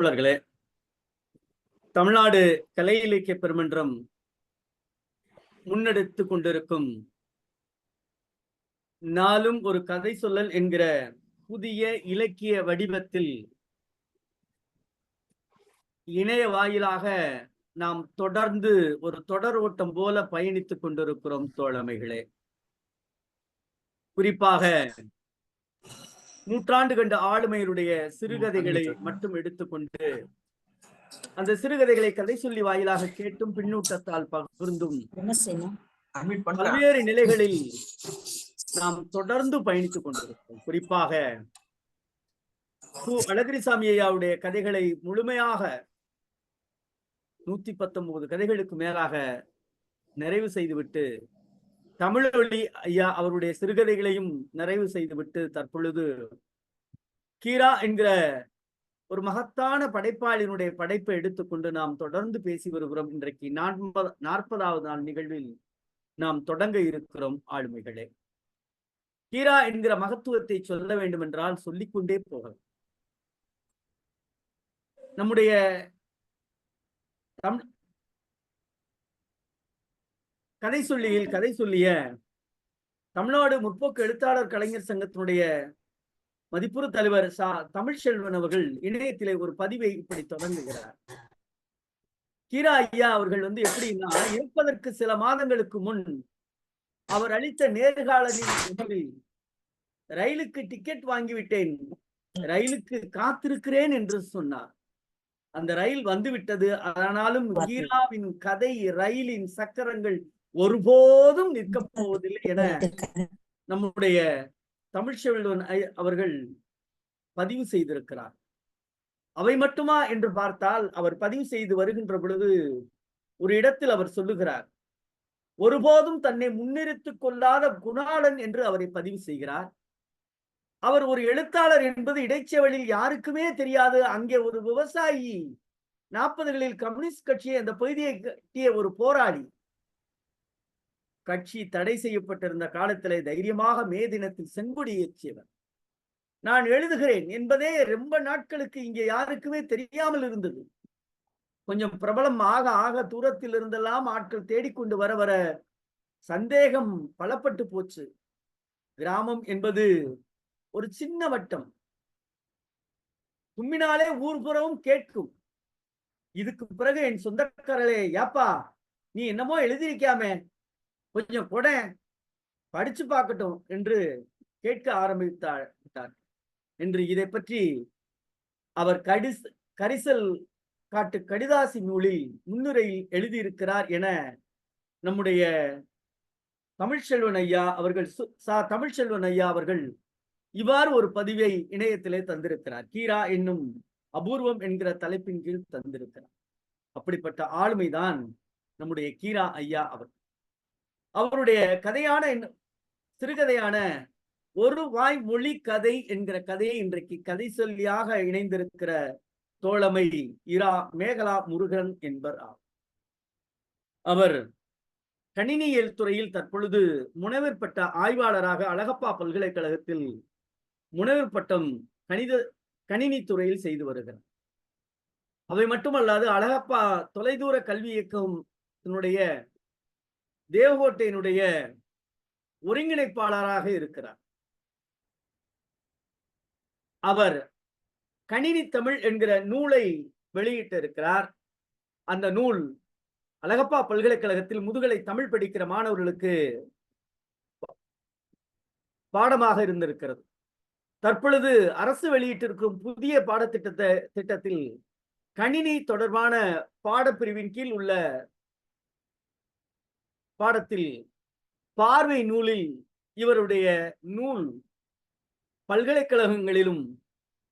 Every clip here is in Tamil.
தோழர்களே, தமிழ்நாடு கலை இலக்கிய பெருமன்றம் முன்னெடுத்துக் கொண்டிருக்கும் நாளும் ஒரு கதை சொல்லல் என்கிற புதிய இலக்கிய வடிவத்தில் இணைய வாயிலாக நாம் தொடர்ந்து ஒரு தொடர் ஓட்டம் போல பயணித்துக் கொண்டிருக்கிறோம் தோழமைகளே. குறிப்பாக நூற்றாண்டு கண்ட ஆளுமையுடைய சிறுகதைகளை மட்டும் எடுத்துக்கொண்டு அந்த சிறுகதைகளை கதை சொல்லி வாயிலாக கேட்டும் பின்னூட்டத்தால் பகிர்ந்தும் பல்வேறு நிலைகளில் நாம் தொடர்ந்து பயணித்துக் கொண்டிருக்கிறோம். குறிப்பாக அழகிரிசாமி ஐயாவுடைய கதைகளை முழுமையாக 119 கதைகளுக்கு மேலாக நிறைவு செய்துவிட்டு, தமிழொலி ஐயா அவருடைய சிறுகதைகளையும் நிறைவு செய்துவிட்டு, தற்பொழுது கீரா என்கிற ஒரு மகத்தான படைப்பாளியினுடைய படைப்பை எடுத்துக்கொண்டு நாம் தொடர்ந்து பேசி வருகிறோம். இன்றைக்கு 40வது நாள் நிகழ்வில் நாம் தொடங்க இருக்கிறோம். ஆளுமைகளே, கீரா என்கிற மகத்துவத்தை சொல்ல வேண்டும் என்றால் சொல்லிக்கொண்டே போகலாம். நம்முடைய கதை சொல்லிய தமிழ்நாடு முற்போக்கு எழுத்தாளர் கலைஞர் சங்கத்தினுடைய மதிப்புறு தலைவர் தமிழ்ச்செல்வன் அவர்கள் இணையத்திலே ஒரு பதிவை இப்படி தொடங்குகிறார். கீரா ஐயா அவர்கள் எப்படின்னா, இருப்பதற்கு சில மாதங்களுக்கு முன் அவர் அளித்த நேர்காணலில் ரயிலுக்கு டிக்கெட் வாங்கிவிட்டேன், ரயிலுக்கு காத்திருக்கிறேன் என்று சொன்னார். அந்த ரயில் வந்துவிட்டது. ஆனாலும் கீராவின் கதை ரயிலின் சக்கரங்கள் ஒருபோதும் நிற்கப் போவதில்லை என நம்முடைய தமிழ்ச்செல்வன் அவர்கள் பதிவு செய்திருக்கிறார். அவை மட்டுமா என்று பார்த்தால், அவர் பதிவு செய்து வருகின்ற பொழுது ஒரு இடத்தில் அவர் சொல்லுகிறார், ஒருபோதும் தன்னை முன்னிறுத்திக் கொள்ளாத குணாளன் என்று அவரை பதிவு செய்கிறார். அவர் ஒரு எழுத்தாளர் என்பது இடைச்செவலில் யாருக்குமே தெரியாது. அங்கே ஒரு விவசாயி, 40களில் கம்யூனிஸ்ட் கட்சியை அந்த பகுதியை கட்டிய ஒரு போராளி, கட்சி தடை செய்யப்பட்டிருந்த காலத்திலே தைரியமாக மே தினத்தில் செங்கொடி ஏற்றியவர். நான் எழுதுகிறேன் என்பதே ரொம்ப நாட்களுக்கு இங்கே யாருக்குமே தெரியாமல் இருந்தது. கொஞ்சம் பிரபலம் ஆக ஆக தூரத்தில் இருந்தெல்லாம் ஆட்கள் தேடிக்கொண்டு வர வர சந்தேகம் பலப்பட்டு போச்சு. கிராமம் என்பது ஒரு சின்ன வட்டம், தும்மினாலே ஊர் புறவும் கேட்கும். இதுக்கு பிறகு என் சொந்தக்காரர்களே, ஏப்பா நீ என்னமோ எழுதியிருக்காமே, கொஞ்சம் கொட படிச்சு பார்க்கட்டும் என்று கேட்க ஆரம்பித்தார் என்று இதை பற்றி அவர் கரிசல் காட்டு கடிதாசி நூலில் முன்னுரையில் எழுதியிருக்கிறார் என நம்முடைய தமிழ்ச்செல்வன் ஐயா அவர்கள் இவ்வாறு ஒரு பதிவை இணையத்திலே தந்திருக்கிறார். கீரா என்னும் அபூர்வம் என்கிற தலைப்பின் கீழ் தந்திருக்கிறார். அப்படிப்பட்ட ஆளுமைதான் நம்முடைய கீரா ஐயா அவர். அவருடைய கதையான சிறுகதையான ஒரு வாய் மொழி கதை என்கிற கதையை இன்றைக்கு கதை சொல்லியாக இணைந்திருக்கிற தோழமை இரா மேகலா முருகன் என்பர். அவர் கணினியியல் துறையில் தற்பொழுது முனைவர் பட்ட ஆய்வாளராக அழகப்பா பல்கலைக்கழகத்தில் முனைவர் பட்டம் கணினி துறையில் செய்து வருகிறார். அவை மட்டுமல்லாது அழகப்பா தொலைதூர கல்வி இயக்கத்தினுடைய தேவகோட்டையினுடைய ஒருங்கிணைப்பாளராக இருக்கிறார். அவர் கணினி தமிழ் என்கிற நூலை வெளியிட்டிருக்கிறார். அந்த நூல் அழகப்பா பல்கலைக்கழகத்தில் முதுகலை தமிழ் படிக்கிற மாணவர்களுக்கு பாடமாக இருந்திருக்கிறது. தற்பொழுது அரசு வெளியிட்டிருக்கும் புதிய திட்டத்தில் கணினி தொடர்பான பாடப்பிரிவின் கீழ் உள்ள பாடத்தில் பார்வை நூலில் இவருடைய நூல் பல்கலைக்கழகங்களிலும்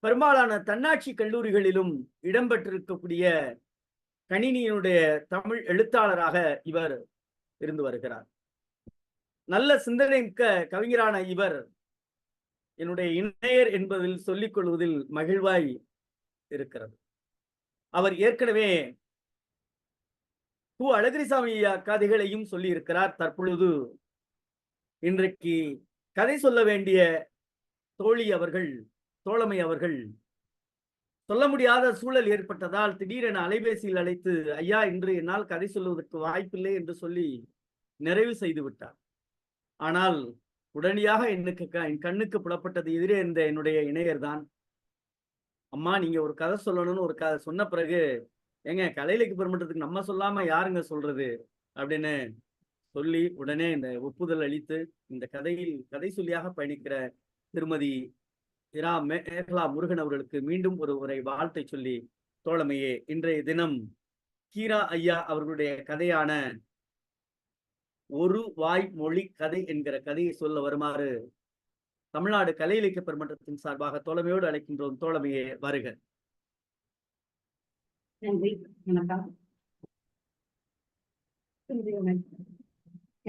பெரும்பாலான தன்னாட்சி கல்லூரிகளிலும் இடம்பெற்றிருக்கக்கூடிய கணினியினுடைய தமிழ் எழுத்தாளராக இவர் இருந்து வருகிறார். நல்ல சிந்தனை மிக்க கவிஞரான இவர் என்னுடைய இணையர் என்பதில் சொல்லிக் கொள்வதில் மகிழ்வாய் இருக்கிறது. அவர் ஏற்கனவே அழகிரிசாமி கதைகளையும் சொல்லி இருக்கிறார். தற்பொழுது இன்றைக்கு கதை சொல்ல வேண்டிய தோழமை அவர்கள் சொல்ல முடியாத சூழல் ஏற்பட்டதால் திடீரென அலைபேசியில் அழைத்து, ஐயா இன்று என்னால் கதை சொல்வதற்கு வாய்ப்பில்லை என்று சொல்லி நிறைவு செய்து விட்டார். ஆனால் உடனடியாக என் கண்ணுக்கு புலப்பட்டது எதிரே இருந்த என்னுடைய இணையர் தான். அம்மா நீங்க ஒரு கதை சொல்லணும்னு ஒரு கதை சொன்ன பிறகு, ஏங்க கலையிலக்கு பெருமன்றத்துக்கு நம்ம சொல்லாம யாருங்க சொல்றது அப்படின்னு சொல்லி உடனே இந்த ஒப்புதல் அளித்து இந்த கதை சொல்லியாக பயணிக்கிற திருமதி இரா மேகலா முருகன் அவர்களுக்கு மீண்டும் ஒரு உரை வாழ்த்தை சொல்லி, தோழமையே இன்றைய தினம் கீரா ஐயா அவர்களுடைய கதையான ஒரு வாய் மொழி கதை என்கிற கதையை சொல்ல வருமாறு தமிழ்நாடு கலை இலக்கிய பெருமன்றத்தின் சார்பாக தோழமையோடு அழைக்கின்றோம். தோழமையே வருக. நன்றி, வணக்கம்.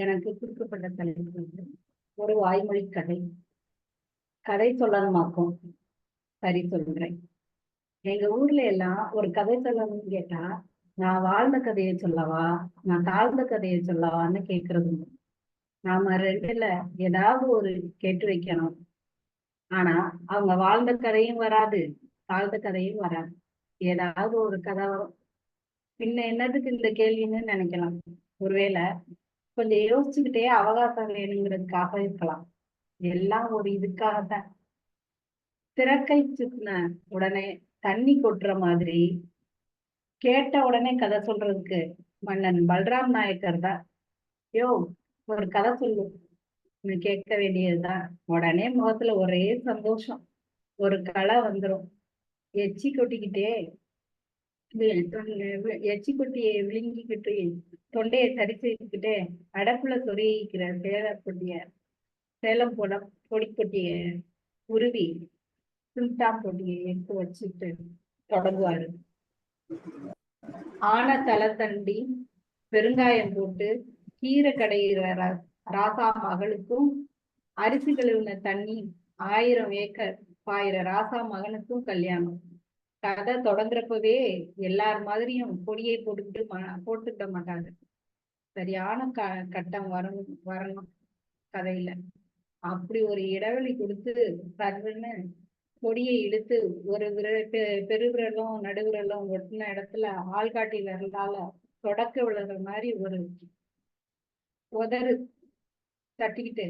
எனக்கு கொடுக்கப்பட்ட தலைப்பு ஒரு வாய்மொழி கதை. கதை சொல்லணுமாக்கும். சரி சொல்றேன். எங்க ஊர்ல எல்லாம் ஒரு கதை சொல்லணும்னு கேட்டா, நான் வாழ்ந்த கதையை சொல்லவா, நான் தாழ்ந்த கதையை சொல்லவான்னு கேட்கறது. நாம ரெண்டுல ஏதாவது ஒரு கேட்டு வைக்கணும். ஆனா அவங்க வாழ்ந்த கதையும் வராது, தாழ்ந்த கதையும் வராது. ஏதாவது ஒரு கதை வரும். பின்ன என்னதுக்கு இந்த கேள்வின்னு நினைக்கலாம். ஒருவேளை கொஞ்சம் யோசிச்சுக்கிட்டே அவகாசம் வேணுங்கிறதுக்காக இருக்கலாம். எல்லாம் ஒரு இதுக்காகத்தான். திறக்கை சுத்தின உடனே தண்ணி கொட்டுற மாதிரி கேட்ட உடனே கதை சொல்றதுக்கு மன்னன் பல்ராம் நாயக்கர் தான். யோ ஒரு கதை சொல்லு கேட்க வேண்டியதுதான். உடனே முகத்துல ஒரே சந்தோஷம், ஒரு களை வந்துடும். எச்சி கொட்டிக்கிட்டே எச்சி கொட்டியை விழுங்கிக்கிட்டு தொண்டையை சரி செய்துக்கிட்டே அடப்புல சொருகிக்கிற சேலம் போல பொடி கொட்டிய உருவி சுல்டா பொடியை எடுத்து வச்சுட்டு தொடங்குவாரு. ஆன தலை தண்டி பெருங்காயம் போட்டு கீரை கடையிற ராசா மகளுக்கும், அரிசி கழுவின தண்ணி 1000 ஏக்கர் பாயிர ராசா மகனுக்கும் கல்யாணம். கதை தொடங்குறப்பவே எல்லார் மாதிரியும் பொடியை போட்டுக்கிட மாட்டாங்க. சரியான கட்டம் வரணும் கதையில. அப்படி ஒரு இடைவெளி கொடுத்து சர்வன்னு கொடியை இழுத்து ஒரு பெருவிரலும் நடுவிரலும் ஒட்டின இடத்துல ஆள்காட்டி விரலால தொடக்க விழுற மாதிரி ஒரு உதறு தட்டிக்கிட்டு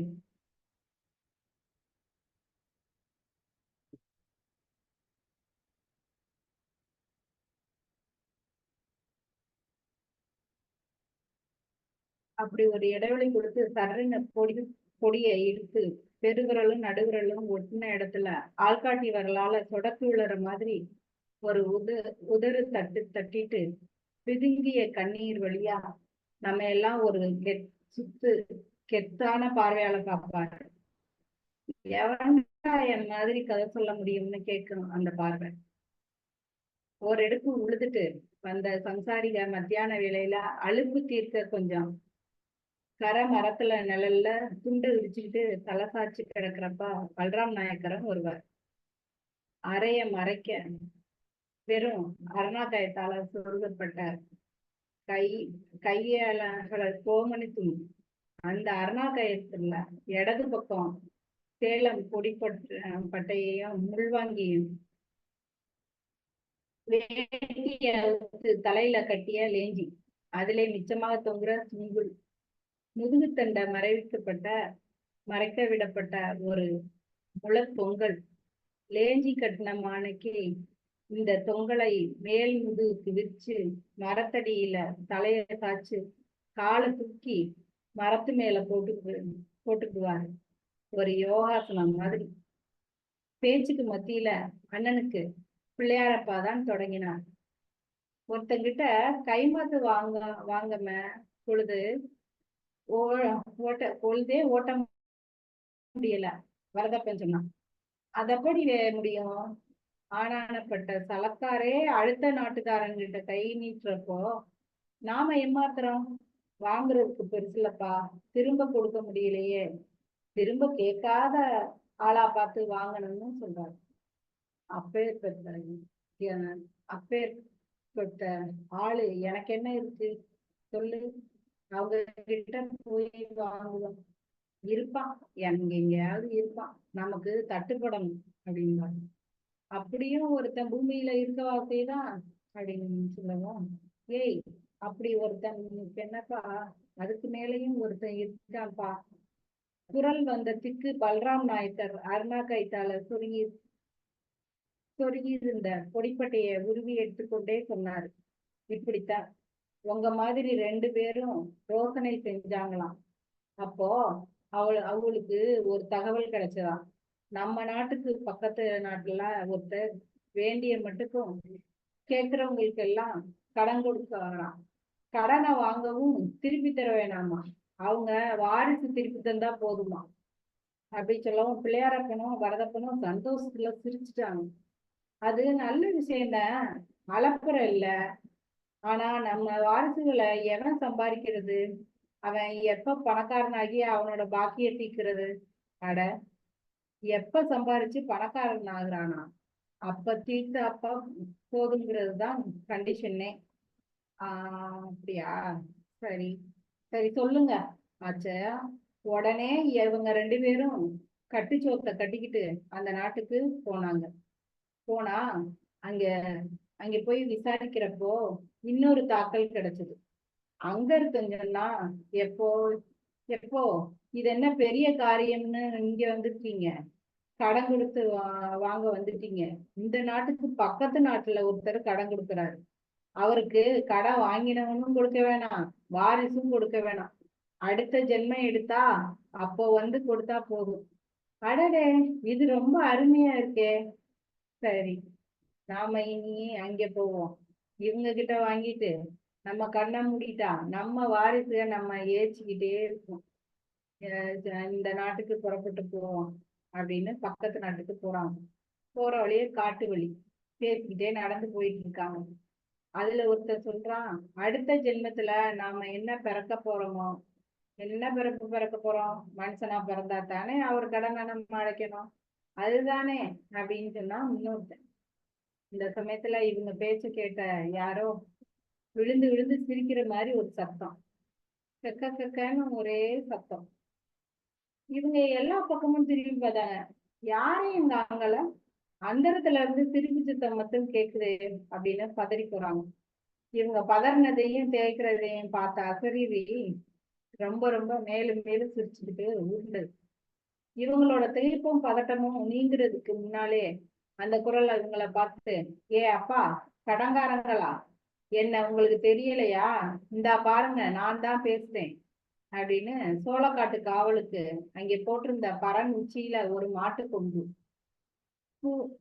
அப்படி ஒரு இடைவெளி கொடுத்து சர்ன்னு பொடியை இழுத்து பெருவிரலும் நடுவிரலும் ஒட்டின இடத்துல ஆள்காட்டி வரலால சொடக்கு விழுற மாதிரி ஒரு உதறு தட்டிட்டு பிதுங்கிய கண்ணீர் வழியா நம்ம எல்லாம் ஒரு கெத்தான பார்வையால பார்ப்பாரு. எவன்டா என் மாதிரி கதை சொல்ல முடியும்னு கேட்கணும் அந்த பார்வை. ஒரு எடுப்பு உழுதுட்டு வந்த சம்சாரிக மத்தியான வேலையில அலுப்பு தீர்க்க கொஞ்சம் கரை மரத்துல நிழல்ல துண்டு விரிச்சுக்கிட்டு தலை சாச்சு கிடக்குறப்ப பல்ராம் நாயக்கரன் ஒருவர். அறைய மறைக்க வெறும் அருணாக்காயத்தால சொருகப்பட்ட கையாள கோமணித்தும் அந்த அருணாக்காயத்துல இடது பக்கம் சேலம் பட்டையையும் முள்வாங்கியும் தலையில கட்டிய லேஞ்சி, அதிலே மிச்சமாக தொங்குற சுங்குள், முதுகுத்தண்டை மறைக்க விடப்பட்ட ஒரு முளத்தொங்கல். லேஞ்சி கட்டின மானைக்கு இந்த தொங்கலை மேல் முதுகுக்கு விரிச்சு மரத்தடியில தலைய சாச்சு காலை தூக்கி மரத்து மேல போட்டுக்குவாரு. ஒரு யோகாசனம் மாதிரி. பேச்சுக்கு மத்தியில அண்ணனுக்கு பிள்ளையாரப்பா தான் தொடங்கினார். ஒருத்தங்கிட்ட கைமாத்து வாங்கம பொழுது பொழுதே ஓட்ட முடியல வரதப்பன் சொன்னான். அதப்படி முடியும். ஆனானப்பட்ட சலக்காரே அடுத்த நாட்டுக்காரங்கிட்ட கை நீட்டுறப்போ நாம ஏமாத்துறோம். வாங்குறதுக்கு பெருசுலப்பா, திரும்ப கொடுக்க முடியலையே, திரும்ப கேட்காத ஆளா பார்த்து வாங்கணும்னு சொல்றாரு. அப்பேற்பட்ட ஆளு எனக்கு என்ன இருக்கு சொல்லு, அவங்க கிட்ட போய் வாங்குவோம். இருப்பான், எங்கேயாவது இருப்பான், நமக்கு தட்டுப்படணும் அப்படின்பாரு. அப்படியும் ஒருத்தன் பூமியில இருக்கவா செய்தான் அப்படின்னு சொல்லவும், ஏய் அப்படி ஒருத்தன் என்னப்பா, அதுக்கு மேலேயும் ஒருத்தன் இருக்கான்ப்பா. குரல் வந்த திக்கு பல்ராம் நாயக்கர் அருணா கைத்தால சொருகி இருந்த பொடிப்பட்டைய உருவி எடுத்துக்கொண்டே சொன்னாரு. இப்படித்தான் உங்க மாதிரி 2 பேரும் யோசனை செஞ்சாங்களாம். அப்போ அவங்களுக்கு ஒரு தகவல் கிடைச்சதாம். நம்ம நாட்டுக்கு பக்கத்து நாட்டுல ஒருத்தர் வேண்டிய மட்டுக்கும் கேட்கிறவங்களுக்கு எல்லாம் கடன் கொடுக்கறான். கடனை வாங்கவும் திருப்பி தர வேணாமா, அவங்க வாரிசு திருப்பி தந்தா போதுமா அப்படி சொல்லவும் பிள்ளையாரப்பனும் வரதப்பனும் சந்தோஷத்துல சிரிச்சுட்டாங்க. அது நல்ல விஷயம்தான், அலப்புறம் இல்ல. ஆனா நம்ம வாரிசுகளை எவன் சம்பாதிக்கிறது? அவன் எப்ப பணக்காரனாகி அவனோட பாக்கிய தீக்கிறது? அட, எப்ப சம்பாரிச்சு பணக்காரன் ஆகுறானா அப்ப தீர்த்து அப்ப போதுங்கிறது தான் கண்டிஷனே. அப்படியா? சரி சரி சொல்லுங்க ஆச்சா. உடனே இவங்க 2 பேரும் கட்டுச்சோத்தை கட்டிக்கிட்டு அந்த நாட்டுக்கு போனாங்க. போனா அங்க அங்க போய் விசாரிக்கிறப்போ இன்னொரு தாக்கல் கிடைச்சது. அங்க இருக்கங்கன்னா, எப்போ எப்போ இது என்ன பெரிய காரியம்னு இங்க வந்திருக்கீங்க? கடன் கொடுத்து வாங்க வந்துட்டீங்க. இந்த நாட்டுக்கு பக்கத்து நாட்டுல ஒருத்தர் கடன் கொடுக்குறாரு. அவருக்கு கடன் வாங்கினவனும் கொடுக்க வேணாம், வாரிசும் கொடுக்க வேணாம். அடுத்த ஜென்மம் எடுத்தா அப்போ வந்து கொடுத்தா போதும். அடடே, இது ரொம்ப அருமையா இருக்கே. சரி, நாம இனி அங்க போவோம். இவங்க கிட்ட வாங்கிட்டு நம்ம கண்ணை மூடிட்டா நம்ம வாரிசு நம்ம ஏச்சிக்கிட்டே இருக்கும். இந்த நாட்டுக்கு புறப்பட்டு போவோம் அப்படின்னு பக்கத்து நாட்டுக்கு போறாங்க. போற வழியே காட்டு வழி பேசிக்கிட்டே நடந்து போயிட்டு இருக்காங்க. அதுல ஒருத்தர் சொல்றான், அடுத்த ஜென்மத்துல நாம என்ன பிறக்க போறோமோ, என்ன பிறக்க போறோம், மனுஷனா பிறந்தா தானே அவர் கடனை நம்ம அடைக்கணும், அதுதானே அப்படின்னு சொன்னா இன்னொருத்தன். இந்த சமயத்துல இவங்க பேச்சு கேட்ட யாரோ விழுந்து விழுந்து சிரிக்கிற மாதிரி ஒரு சத்தம், கக்க கக்கன்னு ஒரே சத்தம். இவங்க எல்லா பக்கமும் திரும்பி பார்த்தாங்க. யாரையும் தாங்கல. அந்தரத்துல இருந்து திருப்பி சத்தம் மட்டும் கேக்குது அப்படின்னு பதறி போறாங்க. இவங்க பதறினதையும் தேய்க்கிறதையும் பார்த்த அசரீரி ரொம்ப ரொம்ப மேலும் மேலும் சிரிச்சுக்கிட்டு உருண்டது. இவங்களோட திகைப்பும் பதட்டமும் நீங்கிறதுக்கு முன்னாலே அந்த குரல் இவங்களை பார்த்து, ஏ அப்பா கடங்காரங்களா, என்ன உங்களுக்கு தெரியலையா? இந்தா பாருங்க, நான் தான் பேசுறேன் அப்படின்னு சோளக்காட்டு காவலுக்கு அங்கே போட்டிருந்த பரன் உச்சியில ஒரு மாட்டு கொம்பு,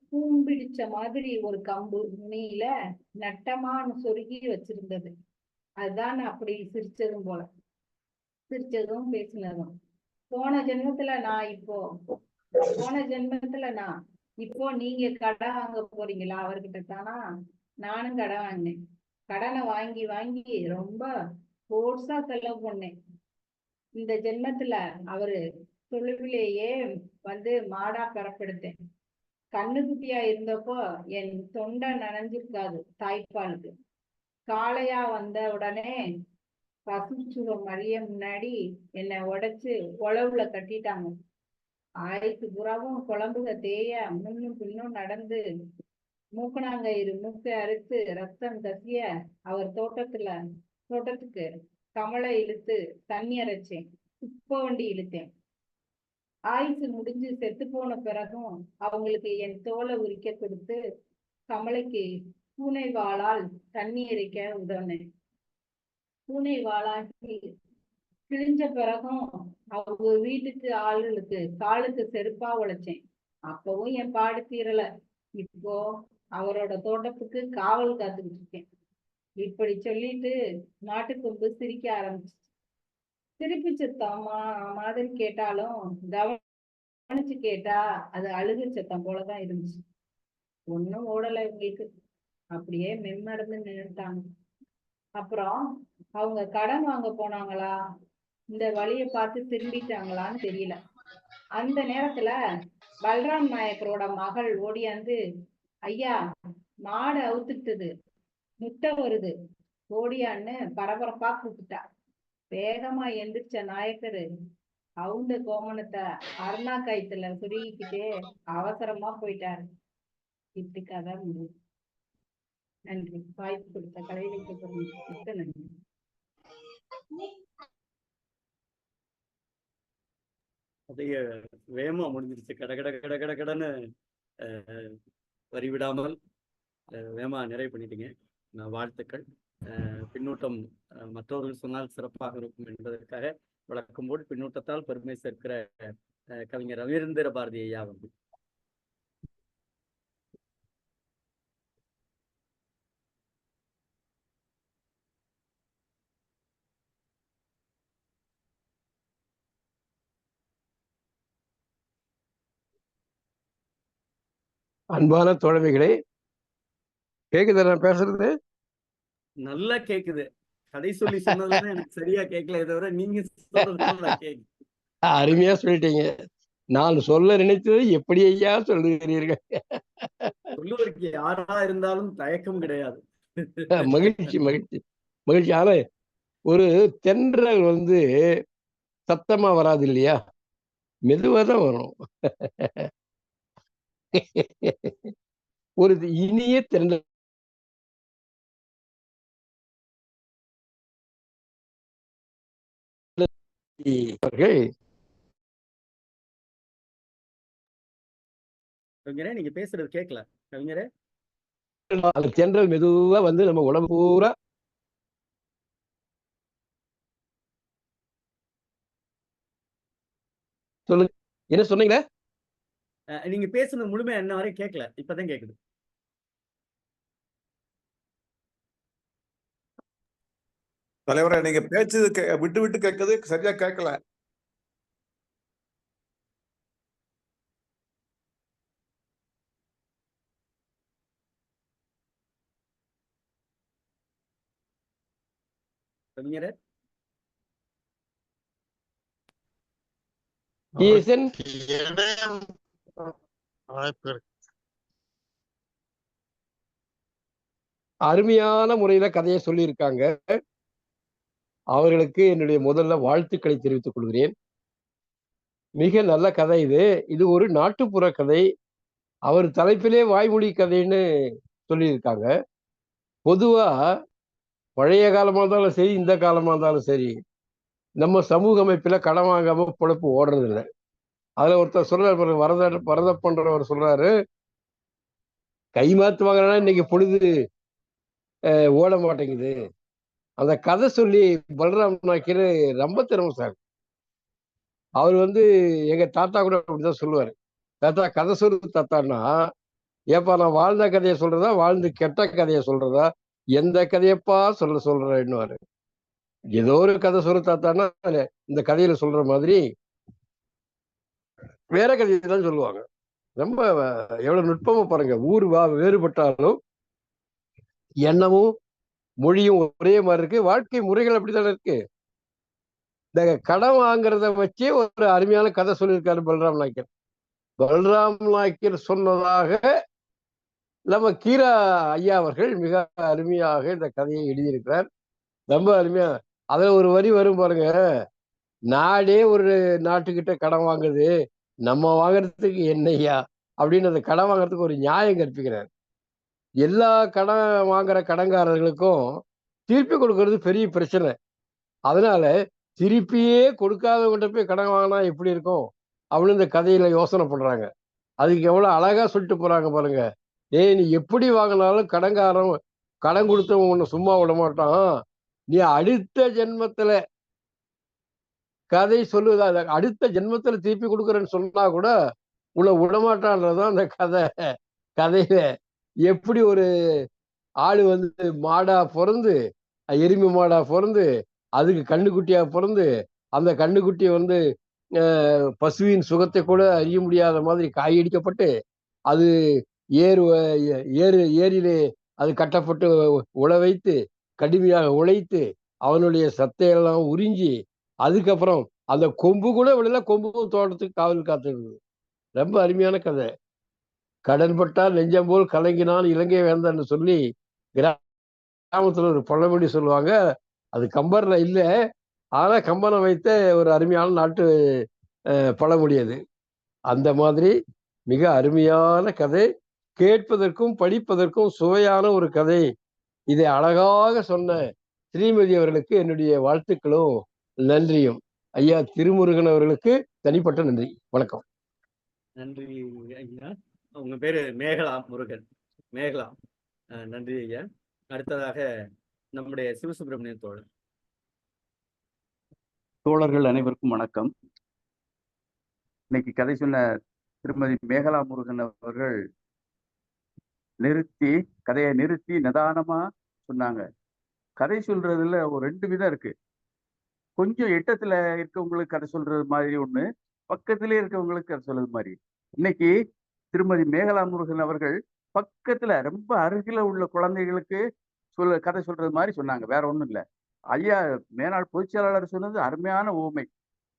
பூம்பிடிச்ச மாதிரி ஒரு கம்பு நுனியில நட்டமான்னு சொருகி வச்சிருந்தது. அதுதான் அப்படி சிரிச்சதும் போல, சிரிச்சதும் பேசினதும். போன ஜென்மத்துல நான் இப்போ நீங்க கடன் வாங்க போறீங்களா அவர்கிட்ட தானா? நானும் கடன் வாங்கினேன். கடனை வாங்கி வாங்கி ரொம்ப போர்ஸா செலவு பண்ணேன். இந்த ஜென்மத்துல அவரு தொழுவிலேயே வந்து மாடா பிறப்பெடுத்தேன். கண்ணுக்குட்டியா இருந்தப்போ என் தொண்டை நனைஞ்சிருக்காது தாய்ப்பாலுக்கு. காளையா வந்த உடனே பசுச்சுகம் மறிய முன்னாடி என்னை உடைச்சு உழவுல கட்டிட்டாங்க. ஆயுசு புறாவும் குழம்புக தேய முன்னும் பின்னும் நடந்து மூக்கணாங்கயிறு மூக்கை அறுத்து ரத்தம் கசிய அவர் தோட்டத்துக்கு கமலை இழுத்து தண்ணி அரைச்சேன், உப்ப வண்டி இழுத்தேன். ஆயுசு முடிஞ்சு செத்து போன பிறகும் அவங்களுக்கு என் தோலை உரிக்க கொடுத்து கமலைக்கு பூனை வாளால் தண்ணி இறைக்க உதவினேன். பூனை வாளாகி கிழிஞ்ச பிறகும் அவங்க வீட்டுக்கு ஆளுகளுக்கு காலுக்கு செருப்பா உழைச்சேன். அப்பவும் என் பாடு தீரல. இப்போ அவரோட தோட்டத்துக்கு காவல் காத்துக்கிட்டு இருக்கேன். இப்படி சொல்லிட்டு மாட்டுக்கொம்பு சிரிக்க ஆரம்பிச்சு. திருப்பி சத்தம் மாதிரி கேட்டாலும் கவனிச்சு கேட்டா அது அழுகு சத்தம் போலதான் இருந்துச்சு. ஒன்னும் ஓடலை இவங்களுக்கு. அப்படியே மெம்மறந்து நின்றுட்டாங்க. அப்புறம் அவங்க கடன் வாங்க போனாங்களா, இந்த வழியை பார்த்து திரும்பிட்டாங்களான்னு தெரியல. அந்த நேரத்துல பல்ராம் நாயக்கரோட மகள் ஓடியாந்து, ஐயா மாடு அவுத்துட்டுது, முட்டை வருது, ஓடியான்னு பரபரப்பா கூப்பிட்டா. வேகமா எந்திரிச்ச நாயக்கரு அவுந்த கோமணத்தை அருணா கயித்துல சுருகிக்கிட்டே அவசரமா போயிட்டாரு. இப்படி கதை முடியும். நன்றி. வாய்ப்பு கொடுத்த கலையிலுக்கு நன்றி. அதைய வேகமா முடிஞ்சிருச்சு. கட கட கட கட கடன்னு வரிவிடாமல் வேகமா நிறைவு பண்ணிட்டீங்க. வாழ்த்துக்கள். பின்னூட்டம் மற்றவர்கள் சொன்னால் சிறப்பாக இருக்கும் என்பதற்காக வழக்கம் போல் பின்னூட்டத்தால் பெருமை சேர்க்கிற கவிஞர் ரவீந்திர பாரதி ஐயா வந்து அன்பான தோழமைகளே, கேக்குது நான் பேசுறது? நல்லா கேக்குது. கதை சொல்லி சொன்னதுதான் எனக்கு சரியா கேட்கல, தவிர நீங்க சொல்றது அருமையா சொல்லிட்டீங்க. நான் சொல்ல நினைத்தது எப்படி ஐயா சொல்லுகிறீர்கள்? சொல்லுவதற்கு யாரா இருந்தாலும் தயக்கம் கிடையாது. மகிழ்ச்சி மகிழ்ச்சி மகிழ்ச்சி. ஆனா ஒரு தென்றல் வந்து சத்தமா வராது இல்லையா, மெதுவா தான் வரும். ஒரு இனிய தென்றல் கவிஞரே, நீங்க பேசுறது கேட்கல கவிஞரே. அந்த தென்றல் மெதுவா வந்து நம்ம உடம்பு பூரா சொல்லுங்க, என்ன சொன்னீங்க? நீங்க பேசுனது முழுமையா என்ன வரை கேட்கல, இப்பதான் கேக்குது. தலைவரை, நீங்க பேச்சு விட்டு விட்டு கேட்குது, சரியா கேட்கல. கவிஞரே, அருமையான முறையில கதையை சொல்லி இருக்காங்க. அவர்களுக்கு என்னுடைய முதல்ல வாழ்த்துக்களை தெரிவித்துக் கொள்கிறேன். மிக நல்ல கதை இது. இது ஒரு நாட்டுப்புற கதை. அவர் தலைப்பிலே வாய்மொழி கதைன்னு சொல்லியிருக்காங்க. பொதுவா பழைய காலமா இருந்தாலும் சரி, இந்த காலமா இருந்தாலும் சரி, நம்ம சமூக அமைப்புல கடன் வாங்காம பொழப்பு ஓடுறது இல்லை. அதுல ஒருத்தர் சொல்றாரு, வரத பண்றவர் சொல்றாரு, கை மாத்து வாங்கினா இன்னைக்கு பொழுது ஓட மாட்டேங்குது. அந்த கதை சொல்லி பலராம் நாயக்கர் ரொம்ப திறமைசாலி. அவர் வந்து எங்க தாத்தா கூட அப்படிதான் சொல்லுவாரு, தாத்தா கதை சொல்லு தாத்தான்னா, ஏப்பா நான் வாழ்ந்த கதையை சொல்றதா வாழ்ந்து கெட்ட கதையை சொல்றதா, எந்த கதையப்பா சொல்றேன்னுவாரு. ஏதோ ஒரு கதை சொல்லு தாத்தான்னா இந்த கதையில சொல்ற மாதிரி வேற கதையை தான் சொல்லுவாங்க. ரொம்ப எவ்வளவு நுட்பமா பாருங்க. ஊர் வேறுபட்டாலும் எண்ணமும் மொழியும் ஒரே மாதிரி இருக்கு. வாழ்க்கை முறைகள் அப்படித்தானே இருக்கு. இந்த கடன் வாங்குறத வச்சு ஒரு அருமையான கதை சொல்லியிருக்காரு பல்ராம் நாயக்கர். பல்ராம் நாயக்கர் சொன்னதாக நம்ம கீரா ஐயா அவர்கள் மிக அருமையாக இந்த கதையை எழுதியிருக்கிறார். ரொம்ப அருமையா அதுல ஒரு வரி வரும் பாருங்க, நாடே ஒரு நாட்டுக்கிட்ட கடன் வாங்குது, நம்ம வாங்குறதுக்கு என்னையா அப்படின்னு அந்த கடன் வாங்குறதுக்கு ஒரு நியாயம் கற்பிக்கிறார். எல்லா கடன் வாங்குற கடன்காரர்களுக்கும் திருப்பி கொடுக்கறது பெரிய பிரச்சனை. அதனால திருப்பியே கொடுக்காதவங்கிட்ட போய் கடன் வாங்கினா எப்படி இருக்கும் அப்படின்னு இந்த கதையில யோசனை பண்றாங்க. அதுக்கு எவ்வளவு அழகா சொல்லிட்டு போறாங்க பாருங்க. நீ எப்படி வாங்கினாலும் கடன்காரன் கடன் கொடுத்தவன் ஒண்ணு சும்மா விட மாட்டான். நீ அடுத்த ஜென்மத்துல கதை சொல்லுதா, அடுத்த ஜென்மத்துல திருப்பி கொடுக்குறேன்னு சொன்னா கூட உள்ள விடமாட்டான்றதான் அந்த கதையில எப்படி ஒரு ஆளு வந்து மாடா பிறந்து, எருமை மாடா பிறந்து, அதுக்கு கண்ணுக்குட்டியா பிறந்து, அந்த கண்ணுக்குட்டியை வந்து பசுவின் சுகத்தை கூட அறிய முடியாத மாதிரி காயடிக்கப்பட்டு, அது ஏரியிலே அது கட்டப்பட்டு உழ வைத்து கடுமையாக உழைத்து அவனுடைய சத்தையெல்லாம் உறிஞ்சி, அதுக்கப்புறம் அந்த கொம்பு கூட விடல, கொம்பும் தோட்டத்துக்கு காவல் காத்துருக்குது. ரொம்ப அருமையான கதை. கடன்பட்டால் நெஞ்சம் போல் கலங்கினான் இலங்கை வேந்தன்னு சொல்லி கிராமத்துல ஒரு பழமொழி சொல்லுவாங்க. அது கம்பர்ல இல்லை, ஆனா கம்பனை வைத்த ஒரு அருமையான நாட்டு பழமொழி அது. அந்த மாதிரி மிக அருமையான கதை. கேட்பதற்கும் படிப்பதற்கும் சுவையான ஒரு கதை. இதை அழகாக சொன்ன ஸ்ரீமதி அவர்களுக்கு என்னுடைய வாழ்த்துக்களும் நன்றியும். ஐயா திருமுருகன் அவர்களுக்கு தனிப்பட்ட நன்றி. வணக்கம். நன்றி ஐயா. உங்க பேரு மேகலா முருகன். மேகலா. நன்றி ஐயா. அடுத்ததாக நம்முடைய சிவசுப்பிரமணியன் தோழர். தோழர்கள் அனைவருக்கும் வணக்கம். இன்னைக்கு கதை சொன்ன திருமதி மேகலா முருகன் அவர்கள் கதையை நிறுத்தி நிதானமா சொன்னாங்க. கதை சொல்றதுல ஒரு 2 விதம் இருக்கு. கொஞ்சம் எட்டத்துல இருக்கவங்களுக்கு கதை சொல்றது மாதிரி ஒண்ணு, பக்கத்திலே இருக்கவங்களுக்கு கதை சொல்றது மாதிரி. இன்னைக்கு திருமதி மேகலா முருகன் அவர்கள் பக்கத்துல ரொம்ப அருகில உள்ள குழந்தைகளுக்கு கதை சொல்றது மாதிரி சொன்னாங்க. வேற ஒண்ணும் இல்லை. ஐயா மேனாள் பொதுச் செயலாளர் சொன்னது அருமையான உவமை.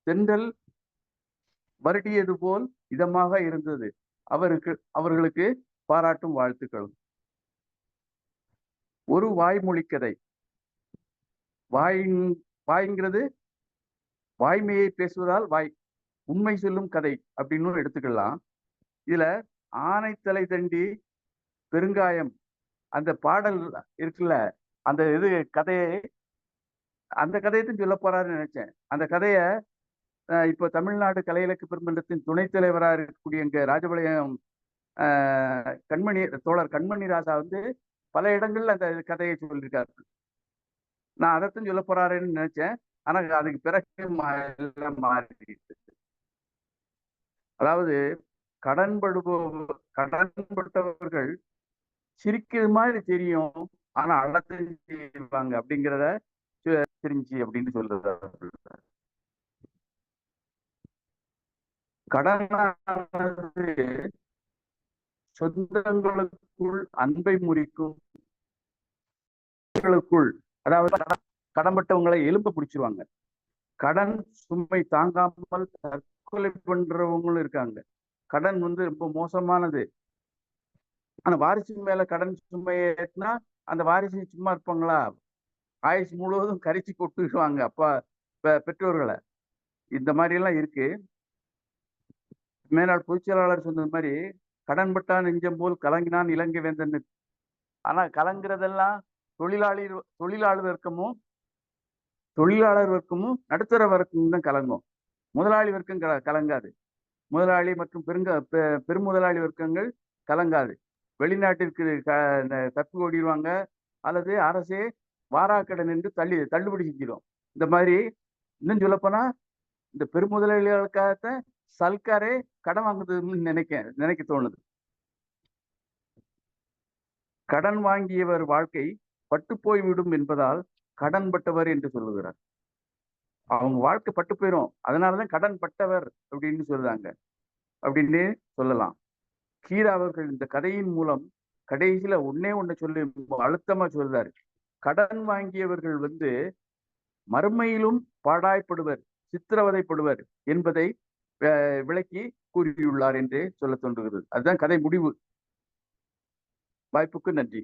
தென்றல் வருடியது போல் இதமாக இருந்தது. அவர்களுக்கு பாராட்டும் வாழ்த்துக்களும். ஒரு வாய்மொழி கதை. வாய்ங்கிறது வாய்மையை பேசுவதால் உண்மை சொல்லும் கதை அப்படின்னு எடுத்துக்கலாம். இதுல ஆனைத்தலை தண்டி பெருங்காயம் அந்த பாடல் இருக்குல்ல, அந்த அந்த கதையத்தையும் சொல்ல போறாருன்னு நினைச்சேன். அந்த கதைய இப்போ தமிழ்நாடு கலை இலக்கிய பெருமன்றத்தின் துணைத் தலைவராக இருக்கக்கூடிய எங்க ராஜபாளையம் தோழர் கண்மணி ராசா பல இடங்கள்ல அந்த கதையை சொல்லியிருக்காரு. நான் அதைத்தான் சொல்ல போறாருன்னு நினைச்சேன். ஆனா அதுக்கு பிறகு மாறிடுச்சு. அதாவது கடன்பட்டவர்கள் சிரிக்கிறது மாதிரி தெரியும், ஆனா அழத்தையும் செய்வாங்க அப்படிங்கிறத தெரிஞ்சு அப்படின்னு சொல்றது. கடனானது சொந்தங்களுக்குள் அன்பை முறிக்கும். அதாவது கடன்பட்டவங்களை எலும்ப பிடிச்சிருவாங்க. கடன் சுமை தாங்காமல் தற்கொலை பண்றவங்களும் இருக்காங்க. கடன் ரொம்ப மோசமானது. ஆனா வாரிசு மேல கடன் சுமையை ஏற்றினா அந்த வாரிசு சும்மா இருப்பாங்களா? ஆயுசு முழுவதும் கரிச்சு கொட்டுவாங்க அப்பா பெற்றோர்களை. இந்த மாதிரி எல்லாம் இருக்கு. மேலாள் பொதுச் செயலாளர் சொன்னது மாதிரி கடன்பட்டான் நெஞ்சம் போல் கலங்கினான் இலங்கை வேந்தன். ஆனா கலங்குறதெல்லாம் தொழிலாளர் வர்க்கமும் நடுத்தர வர்க்கமும் தான் கலங்கும். முதலாளி வர்க்கம் கலங்காது. முதலாளி மற்றும் பெருமுதலாளி வர்க்கங்கள் கலங்காது. வெளிநாட்டிற்கு தப்பி ஓடிடுவாங்க, அல்லது அரசே வாராக்கடன் என்று தள்ளுபடி செஞ்சிடும். இந்த மாதிரி இன்னும் சொல்லப்போனா இந்த பெருமுதலாளிகளுக்காகத்தான் சல்காரே கடன் வாங்குதுன்னு நினைக்க தோணுது. கடன் வாங்கியவர் வாழ்க்கை பட்டு போய்விடும் என்பதால் கடன் பட்டவர் என்று சொல்லுகிறார். அவங்க வாழ்க்கை பட்டு போயிடும், அதனாலதான் கடன் பட்டவர் அப்படின்னு சொல்றாங்க அப்படின்னு சொல்லலாம். கீரா அவர்கள் இந்த கதையின் மூலம் கடைசியில ஒண்ணு சொல்லி அழுத்தமா சொல்றாரு. கடன் வாங்கியவர்கள் மறுமையிலும் பாடாய்ப்படுவர், சித்திரவதைப்படுவர் என்பதை விளக்கி கூறியுள்ளார் என்று சொல்ல தோன்றுகிறது. அதுதான் கதை முடிவு. வாய்ப்புக்கு நன்றி.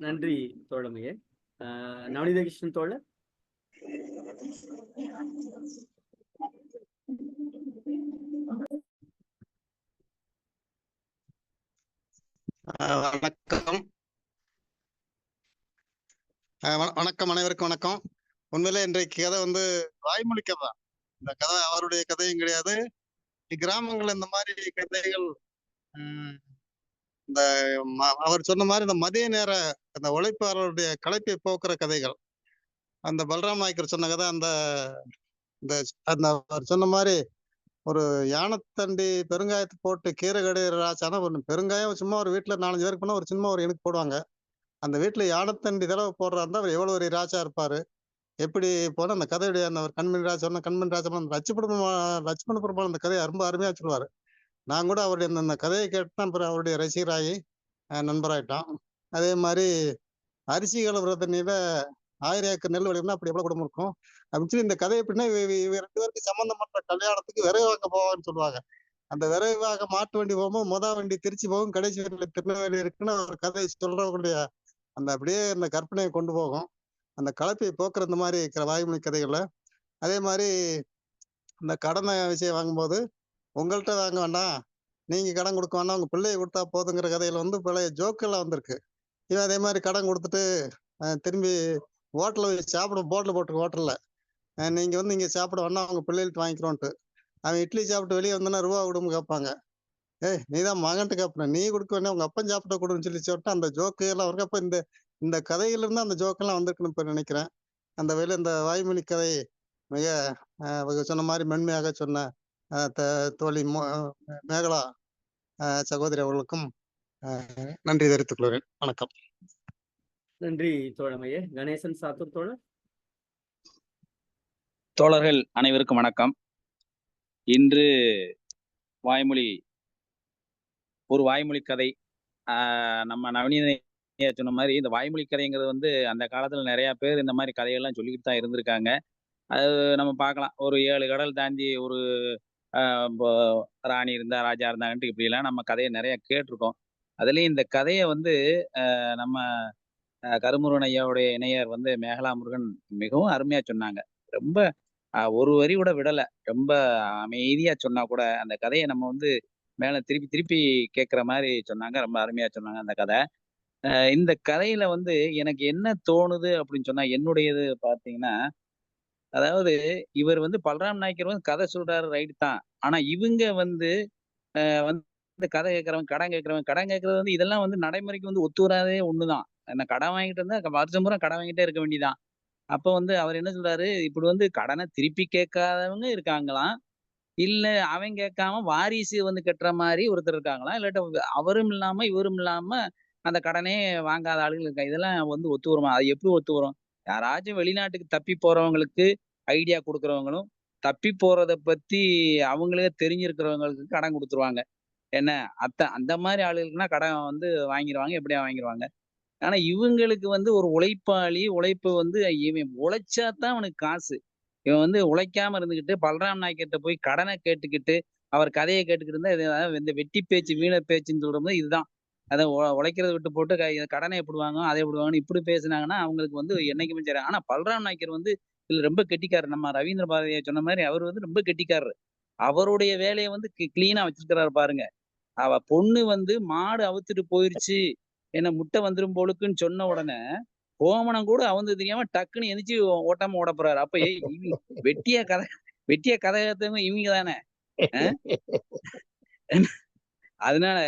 நன்றி தோழமையே. நவநீத கிருஷ்ணன் தோழர். வணக்கம். வணக்கம், அனைவருக்கும் வணக்கம். உண்மையிலே இன்றைக்கு கதை வாய்மொழி கதை. இந்த கதை அவருடைய கதையும் கிடையாது. கிராமங்கள் இந்த மாதிரி கதைகள், இந்த அவர் சொன்ன மாதிரி இந்த மதிய நேர அந்த உழைப்பாளருடைய களைப்பை போக்குற கதைகள். அந்த பல்ராம் நாயக்கர் சொன்ன கதை, அந்த அவர் சொன்ன மாதிரி ஒரு யானைத்தண்டி பெருங்காயத்தை போட்டு கீரை கடையிற ராசானா ஒன்று. பெருங்காயம் சும்மா ஒரு வீட்டுல 4-5 பேருக்கு போனா ஒரு சின்ன ஒரு எனக்கு போடுவாங்க. அந்த வீட்டுல யானைத்தண்டி தடவை போடுறாருந்தா அவர் எவ்வளவு ஒரு ராஜா இருப்பாரு. எப்படி போனா அந்த கதையுடைய அந்த கண்மணி ராஜா சொன்ன கண்மணி ராஜா லட்சுமண பெருமாள் அந்த கதையை ரொம்ப அருமையா சொல்லுவாரு. நான் கூட அவருடைய அந்த கதையை கேட்டுதான் அப்புறம் அவருடைய ரசிகராகி நண்பராயிட்டான். அதே மாதிரி அரிசி கலவுற தண்ணியில 1000 ஏக்கர் நெல் விளையும்னா அப்படி எவ்வளவு குடும்பம் இருக்கும் அப்படின்னு சொல்லி இந்த கதை எப்படின்னா 2 பேருக்கு சம்பந்தப்பட்ட கல்யாணத்துக்கு விரைவு வாங்க போவாங்கன்னு சொல்லுவாங்க. அந்த விரைவாக மாட்டு வண்டி போகும்போது வண்டி திருச்சி போகும், கடைசி வண்டியில திருநெல்வேலி இருக்குன்னு ஒரு கதை சொல்றவங்களுடைய அந்த அப்படியே அந்த கற்பனையை கொண்டு போகும். அந்த கலப்பையை போக்குற இந்த மாதிரி இருக்கிற வாய்மொழி கதைகள்ல. அதே மாதிரி இந்த கடனை விஷயம் வாங்கும்போது உங்கள்கிட்ட வாங்க வேண்டாம், நீங்க கடன் கொடுக்க வேண்டாம், உங்க பிள்ளைய கொடுத்தா போதுங்கிற கதையில வந்து பழைய ஜோக்கெல்லாம் வந்திருக்கு. இவன் அதே மாதிரி கடன் கொடுத்துட்டு திரும்பி ஹோட்டலில் போய் சாப்பிட போட்டில் போட்டிருக்கு ஹோட்டலில், நீங்க வந்து இங்க சாப்பிட வேண்டாம், உங்க பிள்ளைகள்ட்ட வாங்கிக்கிறோன்ட்டு. அவன் இட்லி சாப்பிட்டு வெளியே வந்தோன்னா ரூபா விடுன்னு கேட்பாங்க. ஏய் நீ தான் மகன்ட்டு கேட்பன, நீ கொடுக்க வேண்டாம், உங்க அப்பன் சாப்பிட்ட கொடுன்னு சொல்லி சொல்லிட்டு அந்த ஜோக்கு எல்லாம் இருக்கு. அப்ப இந்த இந்த கதையிலிருந்து அந்த ஜோக்கெல்லாம் வந்திருக்குன்னு இப்ப நினைக்கிறேன். அந்த வகையில இந்த வாய்மொழி கதை மிக அவங்க சொன்ன மாதிரி மென்மையாக சொன்ன தோழி மேகலா சகோதரி அவர்களுக்கும் நன்றி தெரிவித்துக் கொள்கிறேன். வணக்கம். நன்றி தோழமையே. கணேசன் சாத்தூர் தோழர். தோழர்கள் அனைவருக்கும் வணக்கம். இன்று ஒரு வாய்மொழி கதை. நம்ம நவநீத சொன்ன மாதிரி இந்த வாய்மொழி கதைங்கிறது வந்து அந்த காலத்துல நிறைய பேர் இந்த மாதிரி கதைகள்லாம் சொல்லிக்கிட்டு தான் இருந்திருக்காங்க. அது நம்ம பார்க்கலாம். ஒரு 7 கடல் தாண்டி ஒரு ராணி இருந்தா, ராஜா இருந்தாங்கன்ட்டு இப்படிலாம் நம்ம கதையை நிறைய கேட்டிருக்கோம். அதுலயும் இந்த கதையை வந்து நம்ம கருமுருகன் ஐயாவுடைய இணையர் வந்து மேகலா முருகன் மிகவும் அருமையா சொன்னாங்க. ரொம்ப ஒரு வரி கூட விடல. ரொம்ப அமைதியா சொன்னா கூட அந்த கதையை நம்ம வந்து மேல திருப்பி திருப்பி கேட்கிற மாதிரி சொன்னாங்க. ரொம்ப அருமையா சொன்னாங்க அந்த கதை. இந்த கதையில வந்து எனக்கு என்ன தோணுது அப்படின்னு சொன்னா, என்னுடையது பார்த்தீங்கன்னா, அதாவது இவர் வந்து பல்ராம் நாயக்கர் வந்து கதை சொல்றாரு, ரைட் தான். ஆனா இவங்க வந்து வந்து கதை கடன் கேட்கறது வந்து இதெல்லாம் வந்து நடைமுறைக்கு வந்து ஒத்து வராதே ஒண்ணுதான். என்ன கடன் வாங்கிட்டு இருந்தா வருஷம் பூரா கடன் வாங்கிட்டே இருக்க வேண்டியதான். அப்ப வந்து அவர் என்ன சொல்றாரு, இப்படி வந்து கடனை திருப்பி கேட்காதவங்க இருக்காங்களாம். இல்ல அவன் கேட்காம வாரிசு வந்து கட்டுற மாதிரி ஒருத்தர் இருக்காங்களாம். இல்லாட்ட அவரும் இல்லாம இவரும் இல்லாம அந்த கடனே வாங்காத ஆளுகள் இருக்காங்க. இதெல்லாம் வந்து ஒத்து வருமா? அது எப்படி ஒத்து வரும்? யாராச்சும் வெளிநாட்டுக்கு தப்பி போறவங்களுக்கு ஐடியா கொடுக்குறவங்களும், தப்பி போறத பத்தி அவங்களே தெரிஞ்சிருக்கிறவங்களுக்கு கடன் கொடுத்துருவாங்க. என்ன அந்த மாதிரி ஆளுகளுக்குன்னா கடன் வந்து வாங்கிருவாங்க. எப்படியா வாங்கிருவாங்க. ஆனா இவங்களுக்கு வந்து ஒரு உழைப்பு வந்து இவன் உழைச்சாதான் அவனுக்கு காசு. இவன் வந்து உழைக்காம இருந்துகிட்டு பல்ராம் நாயக்கர்கிட்ட போய் கடனை கேட்டுக்கிட்டு அவர் கதையை கேட்டுக்கிட்டு இருந்தா இந்த வெட்டி பேச்சு வீண பேச்சுன்னு சொல்றது இதுதான். அதை உழைக்கிறத விட்டு போட்டு கடனை எப்படி வாங்கும் அதை எப்படி வாங்கணும் இப்படி பேசுனாங்கன்னா அவங்களுக்கு வந்து என்னைக்குமே சரி. ஆனா பல்ராம் நாயக்கர் வந்து இதுல ரொம்ப கெட்டிக்காரர். நம்ம ரவீந்திர பாரதியா சொன்ன மாதிரி அவர் வந்து ரொம்ப கெட்டிக்காரர். அவருடைய வேலையை வந்து கிளீனா வச்சிருக்கிறாரு பாருங்க. அவ பொண்ணு வந்து மாடு அவுத்துட்டு போயிருச்சு, என்ன முட்டை வந்துரும் போலுக்குன்னு சொன்ன உடனே கோமணம் கூட அவந்து தெரியாம டக்குன்னு எந்திரிச்சு ஓட்டாம ஓட போறாரு. அப்ப வெட்டியா கதை கேத்தவங்க இவங்க தானே. அதனால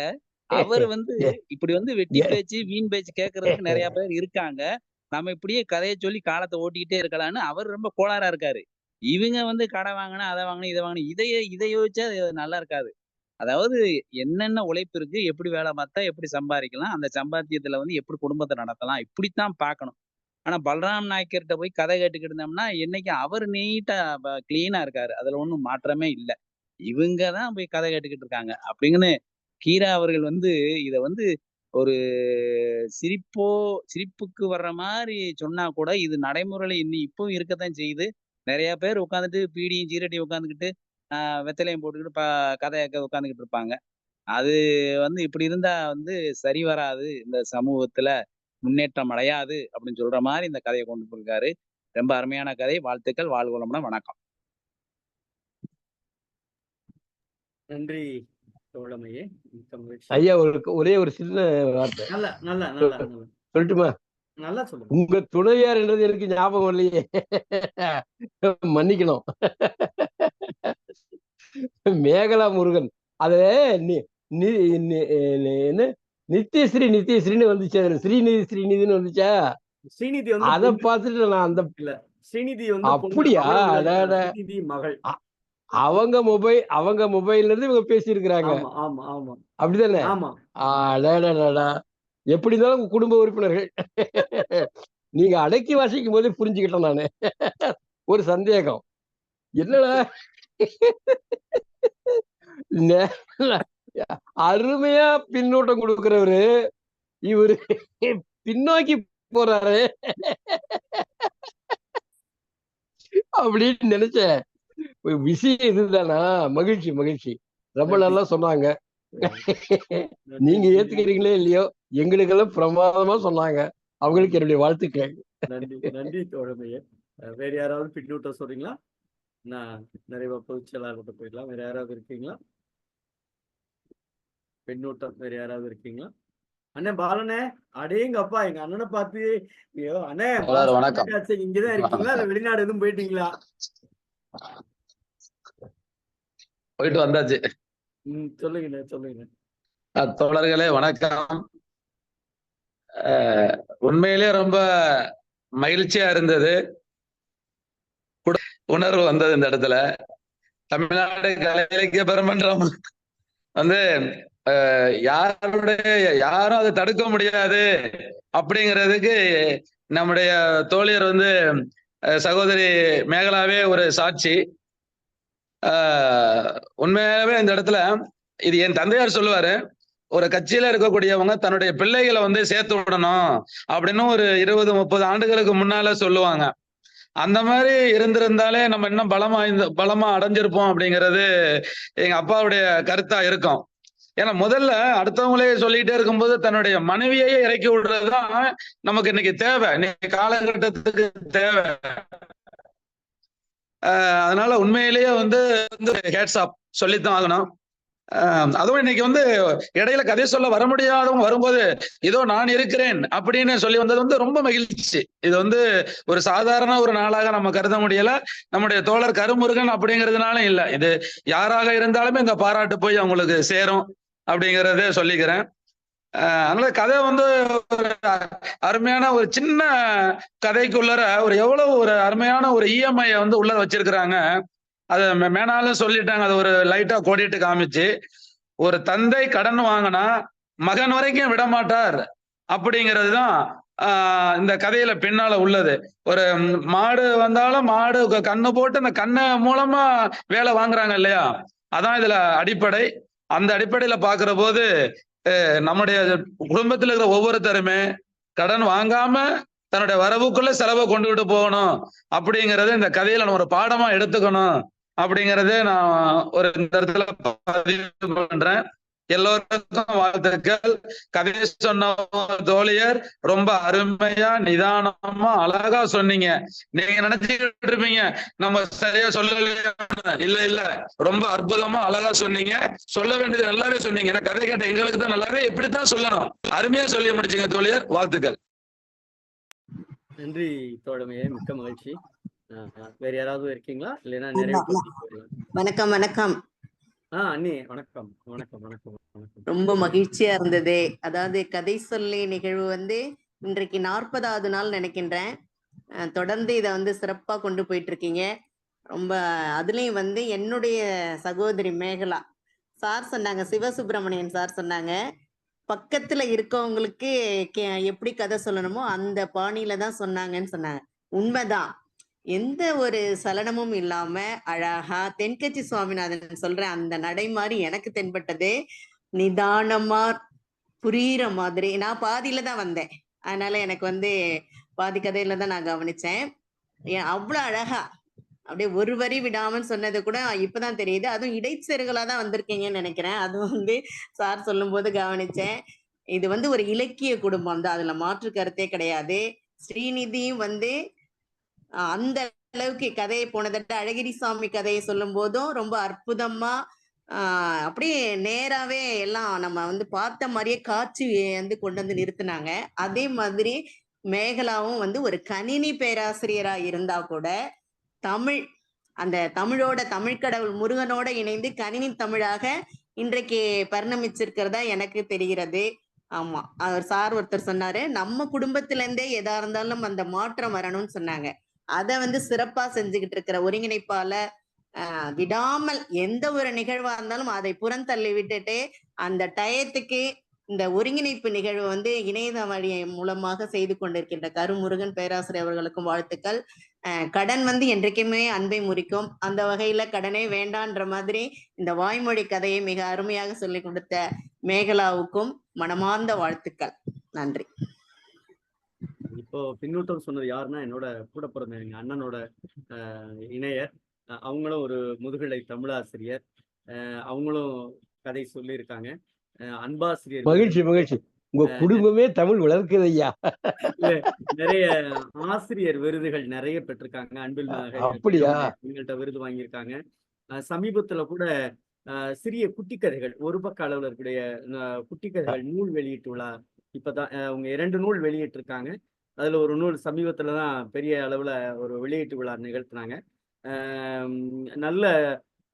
அவர் வந்து இப்படி வந்து வெட்டி பேச்சு வீண் பேச்சு கேட்கறதுக்கு நிறைய பேர் இருக்காங்க. நம்ம இப்படியே கதையை சொல்லி காலத்தை ஓட்டிக்கிட்டே இருக்கலாம்னு அவர் ரொம்ப கோளாறா இருக்காரு. இவங்க வந்து கடை வாங்கினா அதை வாங்கினா இதை வாங்கினா இதை யோசிச்சா நல்லா இருக்காது. அதாவது என்னென்ன உழைப்பு இருக்கு, எப்படி வேலை பார்த்தா எப்படி சம்பாதிக்கலாம், அந்த சம்பாத்தியத்துல வந்து எப்படி குடும்பத்தை நடத்தலாம், இப்படித்தான் பார்க்கணும். ஆனா பல்ராம் நாயக்கர்கிட்ட போய் கதை கேட்டுக்கிட்டு இருந்தோம்னா என்னைக்கு அவர் நீட்டா கிளீனா இருக்காரு. அதுல ஒண்ணும் மாற்றமே இல்லை. இவங்க தான் போய் கதை கேட்டுக்கிட்டு இருக்காங்க அப்படிங்கன்னு கீரா அவர்கள் வந்து இத வந்து ஒரு சிரிப்புக்கு வர்ற மாதிரி சொன்னா கூட இது நடைமுறையில இப்பவும் இருக்கத்தான் செய்யுது. நிறைய பேர் உட்காந்துட்டு பீடியும் சீரட்டியும் உட்காந்துக்கிட்டு வெத்தலையும் போட்டுக்கிட்டு கதை கேட்க உட்காந்துக்கிட்டு இருப்பாங்க. அது வந்து இப்படி இருந்தா வந்து சரி வராது, இந்த சமூகத்துல முன்னேற்றம் அடையாது அப்படின்னு சொல்ற மாதிரி இந்த கதையை கொண்டு போயிருக்காரு. ரொம்ப அருமையான கதை. வாழ்த்துக்கள். வாழ்க வளமுடன். வணக்கம். நன்றி தோழமையே. ஐயா ஒரே ஒரு சின்ன வார்த்தை நல்லா சொல்லட்டுமா? நல்லா சொல்லுங்க. உங்க துணைவியார் என்றது எனக்கு ஞாபகம் இல்லையே, மன்னிக்கணும். மேகலா முருகன் அது என்ன நித்யஸ்ரீன்னு வந்துச்சு. ஸ்ரீநிதினு வந்துச்சா? ஸ்ரீநிதி அத பார்த்துட்டு நான் அந்த ஸ்ரீநிதி அப்படியா ஸ்ரீநிதி மகள் அவங்க மொபைல்ல இருந்து இவங்க பேசி இருக்கிறாங்க. அப்படிதானே? எப்படி இருந்தாலும் உங்க குடும்ப உறுப்பினர்கள். நீங்க அடக்கி வாசிக்கும் போதே புரிஞ்சுக்கிட்டேன் நானு. ஒரு சந்தேகம் என்னடா அருமையா பின்னூட்டம் கொடுக்கிறவரு இவரு பின்னோக்கி போறாரு அப்படின்னு நினைச்சேன். விஷயம் இதுதானா? மகிழ்ச்சி. ரொம்ப நல்லா சொன்னாங்க. நீங்க ஏத்துக்கிறீங்களே இல்லையோ, எங்களுக்கெல்லாம் பிரமாதமா சொன்னாங்க. அவங்களுக்கு என்னுடைய வாழ்த்துக்கள். நன்றி தோழமையே. வேற யாராவது பின்னூட்டம் சொல்றீங்களா? நான் நிறைவா பொதுச் செயலாளர்கிட்ட போயிடலாம். வேற யாராவது இருக்கீங்களா? பெண்ணோட்டம் வேற யாராவது இருக்கீங்களா? அண்ணே பாலனே, அடேங்கப்பா எங்க அண்ணனை பார்த்து, ஐயோ அண்ணே வணக்கம். இங்கதான் இருக்கீங்களா இல்ல வெளிநாடு எதுவும் போயிட்டீங்களா? போயிட்டு வந்தாச்சு. சொல்லுங்கண்ணே சொல்லுங்க. தோழர்களே வணக்கம். உண்மையிலே ரொம்ப மகிழ்ச்சியா இருந்தது, உணர்வு வந்தது இந்த இடத்துல. தமிழ்நாடு கலை இலக்கிய பெருமன்றம் வந்து யாரும் அதை தடுக்க முடியாது அப்படிங்கிறதுக்கு நம்முடைய தோழியர் வந்து சகோதரி மேகலாவே ஒரு சாட்சி. உண்மையாகவே இந்த இடத்துல இது என் தந்தையார் சொல்லுவாரு, ஒரு கட்சியில இருக்கக்கூடியவங்க தன்னுடைய பிள்ளைகளை வந்து சேர்த்து விடணும் அப்படின்னு ஒரு 20-30 ஆண்டுகளுக்கு முன்னால சொல்லுவாங்க. அந்த மாதிரி இருந்திருந்தாலே நம்ம இன்னும் பலமா அடைஞ்சிருப்போம் அப்படிங்கிறது எங்க அப்பாவுடைய கருத்தா இருக்கும். ஏன்னா முதல்ல அடுத்தவங்களே சொல்லிட்டே இருக்கும்போது தன்னுடைய மனைவியையே இறக்கி விடுறதுதான் நமக்கு இன்னைக்கு தேவை, இன்னைக்கு காலகட்டத்துக்கு தேவை. அதனால உண்மையிலேயே வந்து ஹேட்ஸ் ஆப் சொல்லித்தான் ஆகணும். அதுவும் இன்னைக்கு வந்து இடையில கதை சொல்ல வர முடியாதவங்க வரும்போது இதோ நான் இருக்கிறேன் அப்படின்னு சொல்லி வந்தது வந்து ரொம்ப மகிழ்ச்சி. இது வந்து ஒரு சாதாரண ஒரு நாளாக நம்ம கருத முடியல. நம்முடைய தோழர் கருமுருகன் அப்படிங்கிறதுனால இல்ல, இது யாராக இருந்தாலுமே இந்த பாராட்டு போய் அவங்களுக்கு சேரும் அப்படிங்கிறத சொல்லிக்கிறேன். அதனால கதை வந்து ஒரு அருமையான ஒரு சின்ன கதைக்குள்ளர ஒரு எவ்வளவு ஒரு அருமையான ஒரு இஎம்ஐ வந்து உள்ள வச்சிருக்கிறாங்க. அதை மேனாலும் சொல்லிட்டாங்க, அதை ஒரு லைட்டா கோடிட்டு காமிச்சு, ஒரு தந்தை கடன் வாங்கினா மகன் வரைக்கும் விட மாட்டார் அப்படிங்கிறது தான் இந்த கதையில பின்னால உள்ளது. ஒரு மாடு வந்தாலும் மாடு கண்ணு போட்டு அந்த கண்ணை மூலமா வேலை வாங்குறாங்க இல்லையா, அதான் இதுல அடிப்படை. அந்த அடிப்படையில பாக்குற போது நம்முடைய குடும்பத்தில் இருக்கிற ஒவ்வொருத்தருமே கடன் வாங்காம தன்னுடைய வரவுக்குள்ள செலவை கொண்டுகிட்டு போகணும் அப்படிங்கறத இந்த கதையில நம்ம ஒரு பாடமா எடுத்துக்கணும் அப்படிங்கறதே நான் ஒரு இந்த இடத்துல பதிவு பண்றேன். எல்லோருக்கும் வாழ்த்துக்கள். கதை சொன்ன தோழியர் ரொம்ப அருமையா நிதானமா அழகா சொன்னீங்க. நீங்க நினைச்சுக்கிட்டு இருப்பீங்க நம்ம சரியா சொல்லலையா, இல்ல ரொம்ப அற்புதமா அழகா சொன்னீங்க. சொல்ல வேண்டியது நல்லாவே சொன்னீங்க. ஏன்னா கதை கேட்ட எங்களுக்கு தான் நல்லாவே இப்படித்தான் சொல்லணும். அருமையா சொல்லி முடிச்சீங்க தோழியர், வாழ்த்துக்கள். நன்றி தோழமையே, மிக்க மகிழ்ச்சி. வேற யாராவது இருக்கீங்களா? இல்லைன்னா நிறைய வணக்கம் வணக்கம். அண்ணி வணக்கம் வணக்கம் வணக்கம் வணக்கம். ரொம்ப மகிழ்ச்சியா இருந்தது. அதாவது கதை சொல்லி நிகழ்வு வந்து இன்றைக்கு 40வது நாள் நினைக்கின்றேன். தொடர்ந்து இதை வந்து சிறப்பா கொண்டு போயிட்டு இருக்கீங்க. ரொம்ப அதுலயும் வந்து என்னுடைய சகோதரி மேகலா சார் சொன்னாங்க, சிவசுப்பிரமணியன் சார் சொன்னாங்க, பக்கத்துல இருக்கவங்களுக்கு எப்படி கதை சொல்லணுமோ அந்த பாணியில தான் சொன்னாங்கன்னு சொன்னாங்க. உண்மைதான், எந்த ஒரு சலனமும் இல்லாம அழகா தென்கட்சி சுவாமிநாதன் சொல்ற அந்த நடை மாதிரி எனக்கு தென்பட்டது. நிதானமா புரியுற மாதிரி. நான் பாதியில தான் வந்தேன், அதனால எனக்கு வந்து பாதி கதையில தான் நான் கவனிச்சேன். அவ்வளவு அழகா அப்படியே ஒரு வரி விடாமன்னு சொன்னது கூட இப்பதான் தெரியுது. அதுவும் இடைச்செருகளா தான் வந்திருக்கீங்கன்னு நினைக்கிறேன். அது வந்து சார் சொல்லும் போது கவனிச்சேன். இது வந்து ஒரு இலக்கிய குடும்பம் தான், அதுல மாற்று கருத்தே கிடையாது. ஸ்ரீநிதியும் வந்து அந்த அளவுக்கு கதையை போனதட்ட அழகிரிசாமி கதையை சொல்லும் போதும் ரொம்ப அற்புதமா அப்படியே நேராவே எல்லாம் நம்ம வந்து பார்த்த மாதிரியே காட்சி வந்து கொண்டு வந்து நிறுத்தினாங்க. அதே மாதிரி மேகலாவும் வந்து ஒரு கணினி பேராசிரியரா இருந்தா கூட தமிழ், அந்த தமிழோட தமிழ்கடவுள் முருகனோட இணைந்து கணினி தமிழாக இன்றைக்கு பரிணமிச்சிருக்கிறதா எனக்கு தெரிகிறது. ஆமா, அவர் சார் ஒருத்தர் சொன்னாரு, நம்ம குடும்பத்துல இருந்தே எதா இருந்தாலும் அந்த மாற்றம் வரணும்னு சொன்னாங்க. அதை வந்து சிறப்பா செஞ்சுக்கிட்டு இருக்கிற ஒருங்கிணைப்பாளர் விடாமல் எந்த ஒரு நிகழ்வா இருந்தாலும் அதை புறந்தள்ளி விட்டுட்டு அந்த டயத்துக்கு இந்த ஒருங்கிணைப்பு நிகழ்வு வந்து இணையத வழி மூலமாக செய்து கொண்டிருக்கின்ற கருமுருகன் பேராசிரியர் அவர்களுக்கும் வாழ்த்துக்கள். கடன் வந்து என்றைக்குமே அன்பை முறிக்கும். அந்த வகையில கடனே வேண்டான்ற மாதிரி இந்த வாய்மொழி கதையை மிக அருமையாக சொல்லி கொடுத்த மேகலாவுக்கும் மனமார்ந்த வாழ்த்துக்கள். நன்றி. இப்போ பின்னூட்டம் சொன்னது யாருன்னா என்னோட கூட பிறந்த எங்க அண்ணனோட இணையர். அவங்களும் ஒரு முதுகலை தமிழாசிரியர். அவங்களும் கதை சொல்லியிருக்காங்க. அன்பாசிரியர். மகிழ்ச்சி மகிழ்ச்சி. உங்க குடும்பமே தமிழ் வளர்க்குது ஐயா. இல்ல, நிறைய ஆசிரியர் விருதுகள் நிறைய பெற்றிருக்காங்க. அன்பில் அப்படியா? எங்கள்கிட்ட விருது வாங்கியிருக்காங்க. சமீபத்துல கூட சிறிய குட்டி கதைகள், ஒரு பக்க அளவுல இருக்கக்கூடிய குட்டி கதைகள் நூல் வெளியீட்டு விழா இப்பதான் அவங்க 2 நூல் வெளியிட்டிருக்காங்க. அதுல ஒரு நூல் சமீபத்துல தான் பெரிய அளவுல ஒரு வெளியீட்டு விழா நிகழ்த்தினாங்க. நல்ல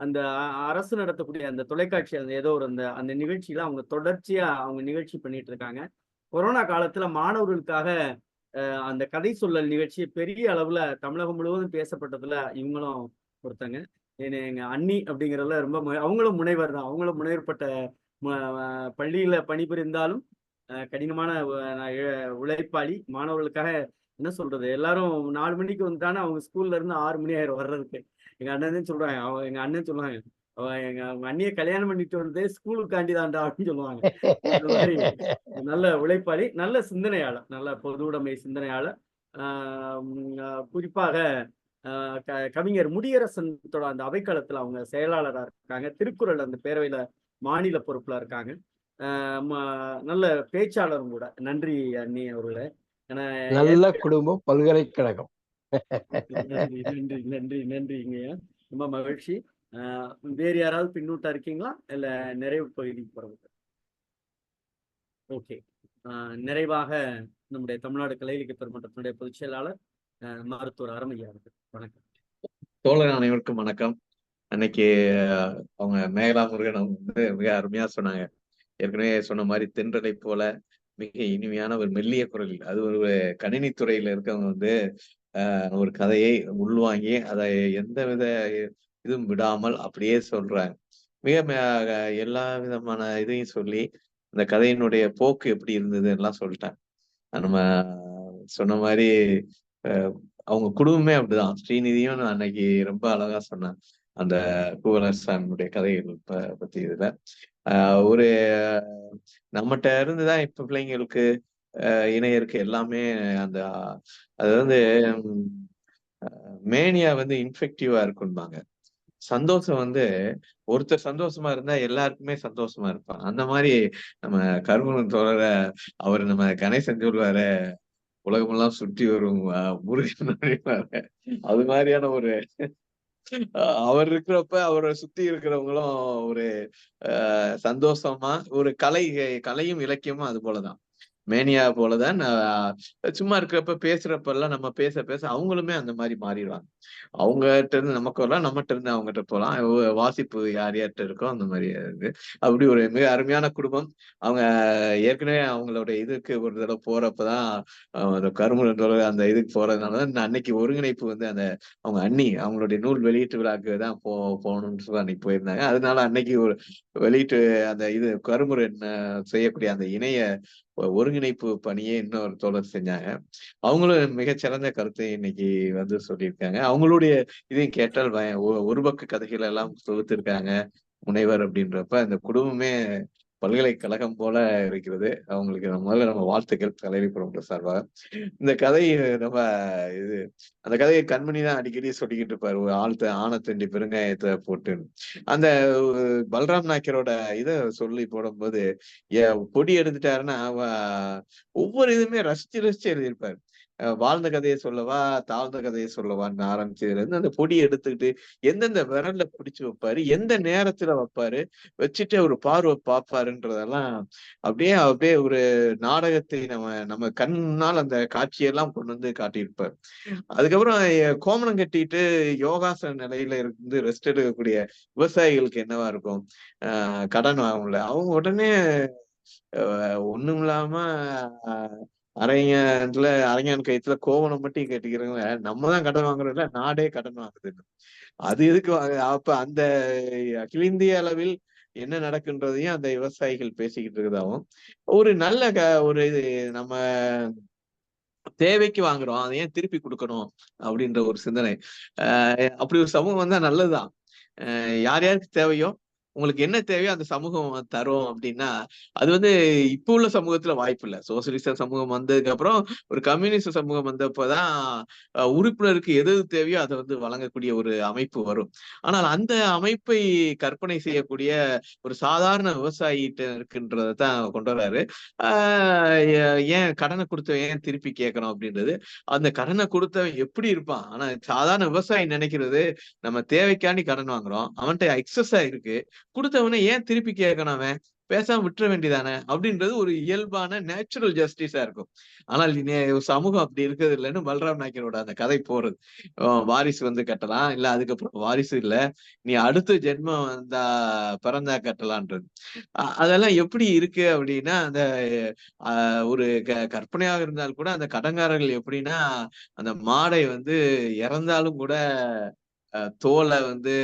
அந்த அரசு நடத்தக்கூடிய அந்த தொலைக்காட்சி அந்த ஏதோ ஒரு அந்த அந்த நிகழ்ச்சியில அவங்க தொடர்ச்சியா அவங்க நிகழ்ச்சி பண்ணிட்டு இருக்காங்க. கொரோனா காலத்துல மாணவர்களுக்காக அந்த கதை சொல்லல் நிகழ்ச்சி பெரிய அளவுல தமிழகம் முழுவதும் பேசப்பட்டதுல இவங்களும் ஒருத்தங்க. எங்க அண்ணி அப்படிங்கிறதுல ரொம்ப அவங்களும் முனைவர் தான். அவங்களும் முனைவர்பட்ட பள்ளியில பணிபுரிந்தாலும் கடினமான உழைப்பாளி. மாணவர்களுக்காக என்ன சொல்றது, எல்லாரும் 4 மணிக்கு வந்துட்டானா அவங்க ஸ்கூல்ல இருந்து 6 மணி ஆயிரம் வர்றதுக்கு. எங்க அண்ணன் சொல்றாங்க, எங்க அண்ணன் சொல்லுவாங்க, அவங்க அண்ணியை கல்யாணம் பண்ணிட்டு வந்ததே ஸ்கூலுக்காண்டி தான்டா அப்படின்னு சொல்லுவாங்க. அந்த மாதிரி நல்ல உழைப்பாளி, நல்ல சிந்தனையாளர், நல்ல பொதுவுடைமை சிந்தனையாளர். குறிப்பாக கவிஞர் முடியரசன் அந்த அவைக்களத்துல அவங்க செயலாளராக இருக்காங்க. திருக்குறள் அந்த பேரவையில மாநில பொறுப்புல இருக்காங்க. நல்ல பேச்சாளரும் கூட. நன்றி அண்ணி அவர்களே. நல்ல குடும்பம், பல்கலைக்கழகம். நன்றி நன்றி நன்றி நன்றிங்கய்யா, ரொம்ப மகிழ்ச்சி. வேறு யாராவது பின்னூட்டா இருக்கீங்களா, இல்ல நிறைவு பகுதிக்கு போறது? ஓகே. நிறைவாக நம்முடைய தமிழ்நாடு கலை இலக்கிய பெருமன்றத்தினுடைய பொதுச் செயலாளர் மருத்துவர் அருமையா இருக்கு. வணக்கம் தோழர் அனைவருக்கும் வணக்கம். அன்னைக்கு அவங்க மேகலா முருகன் வந்து மிக அருமையா சொன்னாங்க. ஏற்கனவே சொன்ன மாதிரி தென்றலை போல மிக இனிமையான ஒரு மெல்லிய குரல். அது ஒரு கணினித்துறையில இருக்கவங்க வந்து ஒரு கதையை உள்வாங்கி அதை எந்த வித இதுவும் விடாமல் அப்படியே சொல்றாங்க. மிக எல்லா விதமான இதையும் சொல்லி அந்த கதையினுடைய போக்கு எப்படி இருந்தது எல்லாம் சொல்லிட்டாங்க. நம்ம சொன்ன மாதிரி அவங்க குடும்பமே அப்படிதான். ஸ்ரீநிதியும் அன்னைக்கு ரொம்ப அழகா சொன்னாங்க அந்த குவலசாமியுடைய கதைகள் பத்தி. இதுல ஒரு நம்மகிட்ட இருந்துதான் இப்ப பிள்ளைங்களுக்கு இணையருக்கு எல்லாமே அந்த அது வந்து மேனியா வந்து இன்ஃபெக்டிவா இருக்கும்பாங்க. சந்தோஷம் வந்து ஒருத்தர் சந்தோஷமா இருந்தா எல்லாருக்குமே சந்தோஷமா இருப்பாங்க. அந்த மாதிரி நம்ம கருமன் தோழர அவர் நம்ம கணேசன் சொல்வாரு, உலகமெல்லாம் சுற்றி வரும் முருகன். அது மாதிரியான ஒரு அவர் இருக்கிறப்ப அவரை சுத்தி இருக்கிறவங்களும் ஒரு சந்தோஷமா ஒரு கலையும் இலக்கியமும் அது போலதான், மேனியா போலதான். சும்மா இருக்கிறப்ப பேசுறப்ப எல்லாம் நம்ம பேச பேச அவங்களுமே அந்த மாதிரி மாறிடுவாங்க. அவங்ககிட்ட இருந்து நமக்கு வரலாம், நம்மகிட்ட இருந்து அவங்ககிட்ட போகலாம். வாசிப்பு யார் யார்கிட்ட இருக்கோ அந்த மாதிரி இருக்கு. அப்படி ஒரு மிக அருமையான குடும்பம். அவங்க ஏற்கனவே அவங்களோட இதுக்கு ஒரு தடவை போறப்பதான் அந்த கருமுறை அந்த இதுக்கு போறதுனாலதான் அன்னைக்கு ஒருங்கிணைப்பு வந்து அந்த அவங்க அண்ணி அவங்களுடைய நூல் வெளியீட்டு விழாக்கு தான் போகணும்னு சொல்லி அன்னைக்கு போயிருந்தாங்க. அதனால அன்னைக்கு ஒரு வெளியீட்டு அந்த இது கருமுறை செய்யக்கூடிய அந்த இணைய ஒருங்கிணைப்பு பணியை இன்னொரு தோழர் செஞ்சாங்க. அவங்களும் மிகச்சிறந்த கருத்தை இன்னைக்கு வந்து சொல்லியிருக்காங்க. அவங்களுடைய இதையும் கேட்டால் ஒரு பக்க கதைகள் எல்லாம் தொகுத்திருக்காங்க முனைவர் அப்படின்றப்ப அந்த குடும்பமே பல்கலைக்கழகம் போல இருக்கிறது. அவங்களுக்கு முதல்ல நம்ம வாழ்த்துக்கள் கலைப்புறம் சார்பாக. இந்த கதை நம்ம இது அந்த கதையை கண்மணி தான் அடிக்கடி சொல்லிக்கிட்டு இருப்பாரு, ஒரு ஆணத்தண்டி பெருங்காயத்தை போட்டு. அந்த பல்ராம் நாயக்கரோட இதை சொல்லி போடும்போது பொடி எடுத்துட்டாருன்னா ஒவ்வொரு இதுவுமே ரசிச்சு ரசிச்சு எழுதியிருப்பாரு. வாழ்ந்த கதையை சொல்லவா தாழ்ந்த கதையை சொல்லவான்னு ஆரம்பிச்சதுல இருந்து அந்த பொடி எடுத்துக்கிட்டு எந்தெந்த விரல்ல பிடிச்சு வைப்பாரு, எந்த நேரத்துல வைப்பாரு, வச்சுட்டு ஒரு பார்வை பார்ப்பாருன்றதெல்லாம் அப்படியே ஒரு நாடகத்தை நம்ம கண்ணால் அந்த காட்சியெல்லாம் கொண்டு வந்து காட்டியிருப்பார். அதுக்கப்புறம் கோமணம் கட்டிட்டு யோகாசன நிலையில இருந்து ரெஸ்ட் எடுக்கக்கூடிய விவசாயிகளுக்கு என்னவா இருக்கும், கடன் வாங்கும்ல, அவங்க உடனே ஒண்ணும் இல்லாம அரங்கான் கைத்துல கோவணம் மட்டும் கட்டிக்கிறவங்க நம்ம தான் கடன் வாங்குறோம் இல்ல, நாடே கடன் வாங்குதுன்னு. அது எதுக்கு அப்ப அந்த அகில இந்திய அளவில் என்ன நடக்குன்றதையும் அந்த விவசாயிகள் பேசிக்கிட்டு இருக்கதாவும், ஒரு நல்ல ஒரு இது நம்ம தேவைக்கு வாங்குறோம், அதை ஏன் திருப்பி கொடுக்கணும் அப்படின்ற ஒரு சிந்தனை. அப்படி ஒரு சமூகம் வந்தா நல்லதுதான். யார் யாருக்கு தேவையோ உங்களுக்கு என்ன தேவையோ அந்த சமூகம் தரும் அப்படின்னா, அது வந்து இப்போ உள்ள சமூகத்துல வாய்ப்பு இல்ல. சோசியலிச சமூகம் வந்ததுக்கு அப்புறம் ஒரு கம்யூனிஸ்ட் சமூகம் வந்தப்பதான் உறுப்பினருக்கு எது தேவையோ அதை வந்து வழங்கக்கூடிய ஒரு அமைப்பு வரும். ஆனால் அந்த அமைப்பை கற்பனை செய்யக்கூடிய ஒரு சாதாரண விவசாயிகிட்ட இருக்குன்றதை தான் கொண்டு வர்றாரு. ஏன் கடனை கொடுத்தவன் ஏன் திருப்பி கேட்கணும் அப்படின்றது. அந்த கடனை கொடுத்தவன் எப்படி இருப்பான்? ஆனா சாதாரண விவசாயி நினைக்கிறது, நம்ம தேவைக்காண்டி கடன் வாங்குறோம், அவன்கிட்ட எக்ஸஸா இருக்கு, கொடுத்தவனை ஏன் திருப்பி கேட்கணும், அவன் பேசாம விட்டுற வேண்டியதானே அப்படின்றது ஒரு இயல்பான நேச்சுரல் ஜஸ்டிஸா இருக்கும். ஆனால் சமூகம் அப்படி இருக்கிறது இல்லைன்னு பல்ராம் நாயக்கரோட அந்த கதை போறது. வாரிசு வந்து கட்டலாம், இல்ல அதுக்கப்புறம் வாரிசு இல்ல, நீ அடுத்த ஜென்மம் வந்தா பிறந்தா கட்டலான்றது. அதெல்லாம் எப்படி இருக்கு அப்படின்னா, அந்த ஒரு கற்பனையாக இருந்தால் கூட அந்த கடன்காரர்கள் எப்படின்னா, அந்த மாடை வந்து இறந்தாலும் கூட தோலை வந்து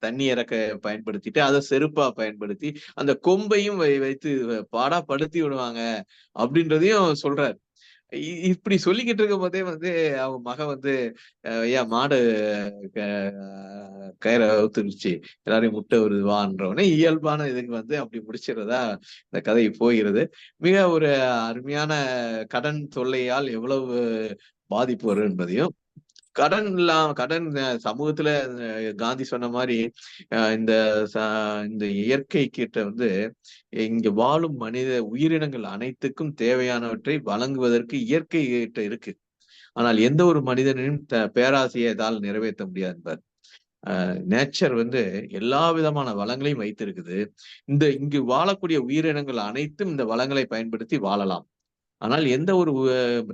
தண்ணி இறக்க பயன்படுத்திட்டு அதை செருப்பா பயன்படுத்தி அந்த கொம்பையும் வைத்து பாடாப்படுத்தி விடுவாங்க அப்படின்றதையும் சொல்றாரு. இப்படி சொல்லிக்கிட்டு இருக்கும் போதே வந்து அவங்க மகன் வந்து ஏன் மாடு கயிறை அவுத்துருச்சு, எல்லாரையும் முட்டை வருவான்றவனே இயல்பான இதுக்கு வந்து அப்படி முடிச்சிடறதா இந்த கதை போகிறது. மிக ஒரு அருமையான கடன் தொல்லையால் எவ்வளவு பாதிப்பு வரும் என்பதையும், கடன் சமூகத்துல காந்தி சொன்ன மாதிரி இந்த இந்த இயற்கை கிட்ட வந்து இங்க வாழும் மனித உயிரினங்கள் அனைத்துக்கும் தேவையானவற்றை வழங்குவதற்கு இயற்கை கிட்ட இருக்கு. ஆனால் எந்த ஒரு மனிதனையும் பேராசையை இதால் நிறைவேற்ற முடியாது என்பார். நேச்சர் வந்து எல்லா விதமான வளங்களையும் வைத்திருக்குது. இங்கு வாழக்கூடிய உயிரினங்கள் அனைத்தும் இந்த வளங்களை பயன்படுத்தி வாழலாம். ஆனால் எந்த ஒரு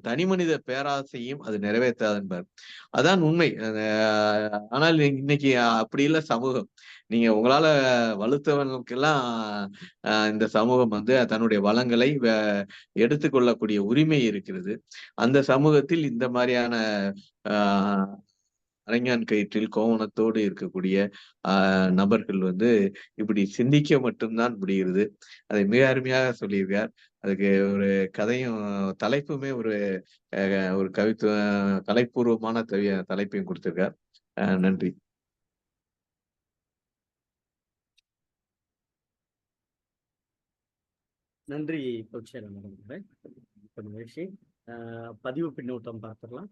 தனி மனித பேராசையும் அது நிறைவேற்றாது என்பார். அதான் உண்மை. ஆனால் இன்னைக்கு அப்படி இல்ல சமூகம். நீங்க உங்களால வலுத்தவனுக்கெல்லாம் இந்த சமூகம் வந்து தன்னுடைய வளங்களை எடுத்துக்கொள்ளக்கூடிய உரிமை இருக்கிறது. அந்த சமூகத்தில் இந்த மாதிரியான அரைஞான் கயிற்றில் கோவணத்தோடு இருக்கக்கூடிய நபர்கள் வந்து இப்படி சிந்திக்க மட்டும்தான் முடிகிறது. அதை மிக அருமையாக சொல்லியிருக்கார். அதுக்கு ஒரு கதையும் தலைப்புமே ஒரு ஒரு கலைப்பூர்வமான தலைப்பையும் கொடுத்திருக்கார். நன்றி. நன்றி பொதுச்செயலாளர். மகிழ்ச்சி. பதிவு பின்னூட்டம் பார்த்துடலாம்.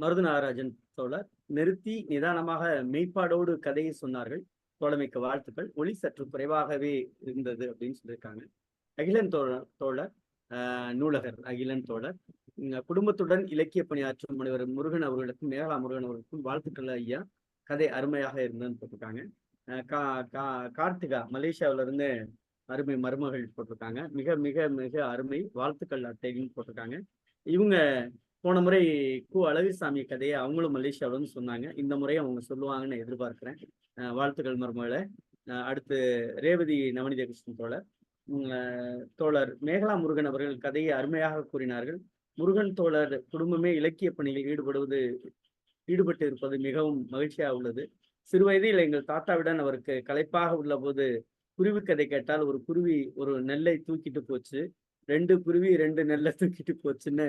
மருது நாகராஜன் தோழர், நிறுத்தி நிதானமாக மெய்ப்பாடோடு கதையை சொன்னார்கள், தோழமைக்கு வாழ்த்துக்கள், ஒளி சற்று குறைவாகவே இருந்தது அப்படின்னு சொல்லியிருக்காங்க. அகிலன் தோழர் நூலகர் அகிலன் தோழர், குடும்பத்துடன் இலக்கிய பணியாற்றும் முனைவர் முருகன் அவர்களுக்கும் மேகலா முருகன் அவர்களுக்கும் வாழ்த்துக்கள் ஐயா, கதை அருமையாக இருந்ததுன்னு போட்டிருக்காங்க. கார்த்திகா மலேசியாவில இருந்து அருமை மருமகள் போட்டிருக்காங்க, மிக மிக மிக அருமை, வாழ்த்துக்கள் அட்டைன்னு போட்டிருக்காங்க. இவங்க போன முறை அழகுசாமி கதையை அவங்களும் மலேசியாவில இருந்து சொன்னாங்க, இந்த முறையும் அவங்க சொல்லுவாங்கன்னு எதிர்பார்க்கிறேன். வாழ்த்துக்கள் மருமகளை. அடுத்து ரேவதி நவநீத கிருஷ்ணன் தோழர் மேகலா முருகன் அவர்கள் கதையை அருமையாக கூறினார்கள். முருகன் தோழர் குடும்பமே இலக்கிய பணியில் ஈடுபட்டு இருப்பது மிகவும் மகிழ்ச்சியாக உள்ளது. சிறுவயதில் எங்கள் தாத்தாவிடன் அவருக்கு களைப்பாக உள்ள போது குருவி கதை கேட்டால், ஒரு குருவி ஒரு நெல்லை தூக்கிட்டு போச்சு, 2 குருவி 2 நெல்லை தூக்கிட்டு போச்சுன்னு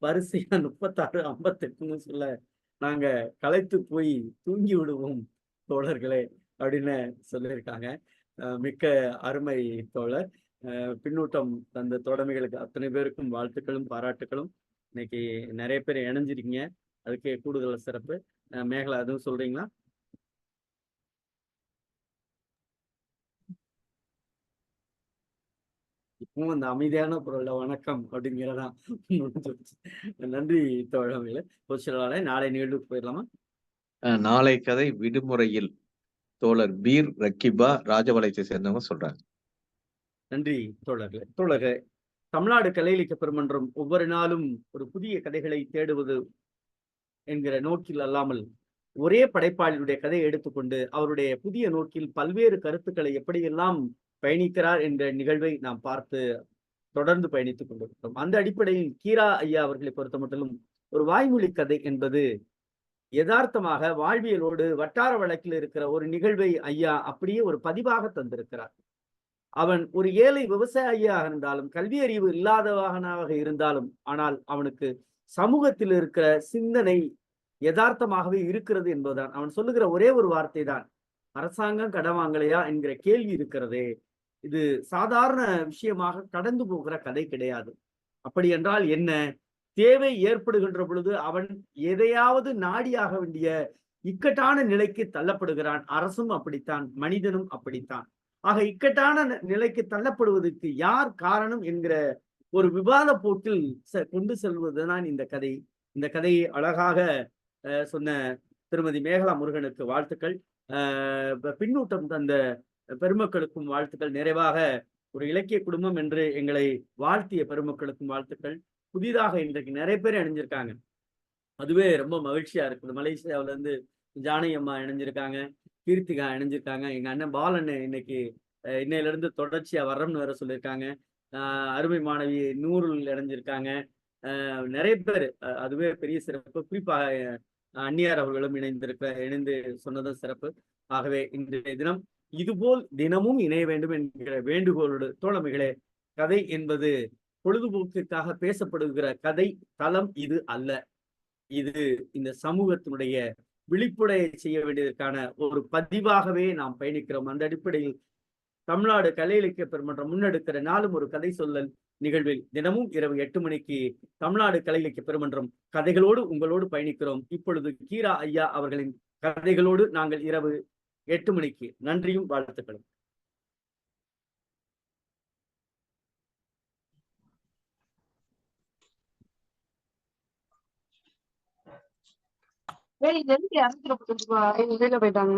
வரிசையா 36 58 சொல்ல நாங்க களைத்து போய் தூங்கி விடுவோம் தோழர்களே அப்படின்னு சொல்லியிருக்காங்க. மிக்க அருமை தோழர். பின்னூட்டம் தந்த தோழமைகளுக்கு அத்தனை பேருக்கும் வாழ்த்துக்களும் பாராட்டுகளும். இன்னைக்கு நிறைய பேர் இணைஞ்சிருக்கீங்க, அதுக்கு கூடுதல் சிறப்பு. மேகலா எதுவும் சொல்றீங்களா? இப்பவும் அந்த அமைதியான பொருள்ல வணக்கம் அப்படிங்கிறதான். நன்றி தோழமையில. பொதுச்செயலாளரை நாளை நிகழ்வுக்கு போயிடலாமா? நாளை கதை விடுமுறையில் தோழர் பீர் ரக்கிபா ராஜபாளையத்தை சேர்ந்தவங்க சொல்றாங்க. நன்றி தோழர்களே. தமிழ்நாடு கலை இலக்கிய பெருமன்றம் ஒவ்வொரு நாளும் ஒரு புதிய கதைகளை தேடுவது என்கிற நோக்கில் அல்லாமல், ஒரே படைப்பாளியுடைய கதையை எடுத்துக்கொண்டு அவருடைய புதிய நோக்கில் பல்வேறு கருத்துக்களை எப்படியெல்லாம் பயணிக்கிறார் என்ற நிகழ்வை நாம் பார்த்து தொடர்ந்து பயணித்துக் கொண்டிருக்கிறோம். அந்த அடிப்படையில் கீரா ஐயா அவர்களை பொறுத்த மட்டிலும் ஒரு வாய்மொழி கதை என்பது யதார்த்தமாக வாழ்வியலோடு வட்டார வழக்கில் இருக்கிற ஒரு நிகழ்வை ஐயா அப்படியே ஒரு பதிவாக தந்திருக்கிறார். அவன் ஒரு ஏழை விவசாயியாக இருந்தாலும், கல்வி அறிவு இல்லாதவனாக இருந்தாலும், ஆனால் அவனுக்கு சமூகத்தில் இருக்கிற சிந்தனை யதார்த்தமாகவே இருக்கிறது என்பதுதான். அவன் சொல்லுகிற ஒரே ஒரு வார்த்தை தான், அரசாங்கம் கடன் வாங்கலையா என்கிற கேள்வி இருக்கிறதே. இது சாதாரண விஷயமாக கடந்து போகிற கதை கிடையாது. அப்படி என்றால் என்ன? தேவை ஏற்படுகின்ற பொழுது அவன் எதையாவது நாடியாக வேண்டிய இக்கட்டான நிலைக்கு தள்ளப்படுகிறான். அரசும் அப்படித்தான், மனிதனும் அப்படித்தான். ஆக இக்கட்டான நிலைக்கு தள்ளப்படுவதற்கு யார் காரணம் என்கிற ஒரு விவாத போக்கில் கொண்டு செல்வதுதான் இந்த கதை. இந்த கதையை அழகாக சொன்ன திருமதி மேகலா முருகனுக்கு வாழ்த்துக்கள். பின்னூட்டம் தந்த பெருமக்களுக்கும் வாழ்த்துக்கள். நிறைவாக ஒரு இலக்கிய குடும்பம் என்று எங்களை வாழ்த்திய பெருமக்களுக்கும் வாழ்த்துக்கள். புதிதாக இன்றைக்கு நிறைய பேர் இணைஞ்சிருக்காங்க, அதுவே ரொம்ப மகிழ்ச்சியா இருக்குது. மலேசியாவில இருந்து ஜானகி அம்மா இணைஞ்சிருக்காங்க, கீர்த்திகா இணைஞ்சிருக்காங்க, எங்க அண்ணன் பாலன் இன்னைக்கு இன்னையில இருந்து தொடர்ச்சியா வர்றோம்னு வேற சொல்லியிருக்காங்க. அருமை மாணவி நூறுல் இணைஞ்சிருக்காங்க. நிறைய பேர், அதுவே பெரிய சிறப்பு. குறிப்பாக அந்நியார் அவர்களும் இணைந்து சொன்னதும் சிறப்பு. ஆகவே இன்றைய தினம் இதுபோல் தினமும் இணைய வேண்டும் என்கிற வேண்டுகோளோடு, தோழமைகளே, கதை என்பது பொழுதுபோக்கிற்காக பேசப்படுகிற கதை தளம் இது அல்ல. இது இந்த சமூகத்தினுடைய விழிப்புடைய செய்ய வேண்டியதற்கான ஒரு பதிவாகவே நாம் பயணிக்கிறோம். அந்த அடிப்படையில் தமிழ்நாடு கலை இலக்கிய பெருமன்றம் முன்னெடுக்கிற நாளும் ஒரு கதை சொல்லல் நிகழ்வில் தினமும் இரவு 8 மணிக்கு தமிழ்நாடு கலை இலக்கிய பெருமன்றம் கதைகளோடு உங்களோடு பயணிக்கிறோம். இப்பொழுது கீரா ஐயா அவர்களின் கதைகளோடு நாங்கள் இரவு 8 மணிக்கு. நன்றியும் வாழ்த்துக்களும். போயிட்டாங்க.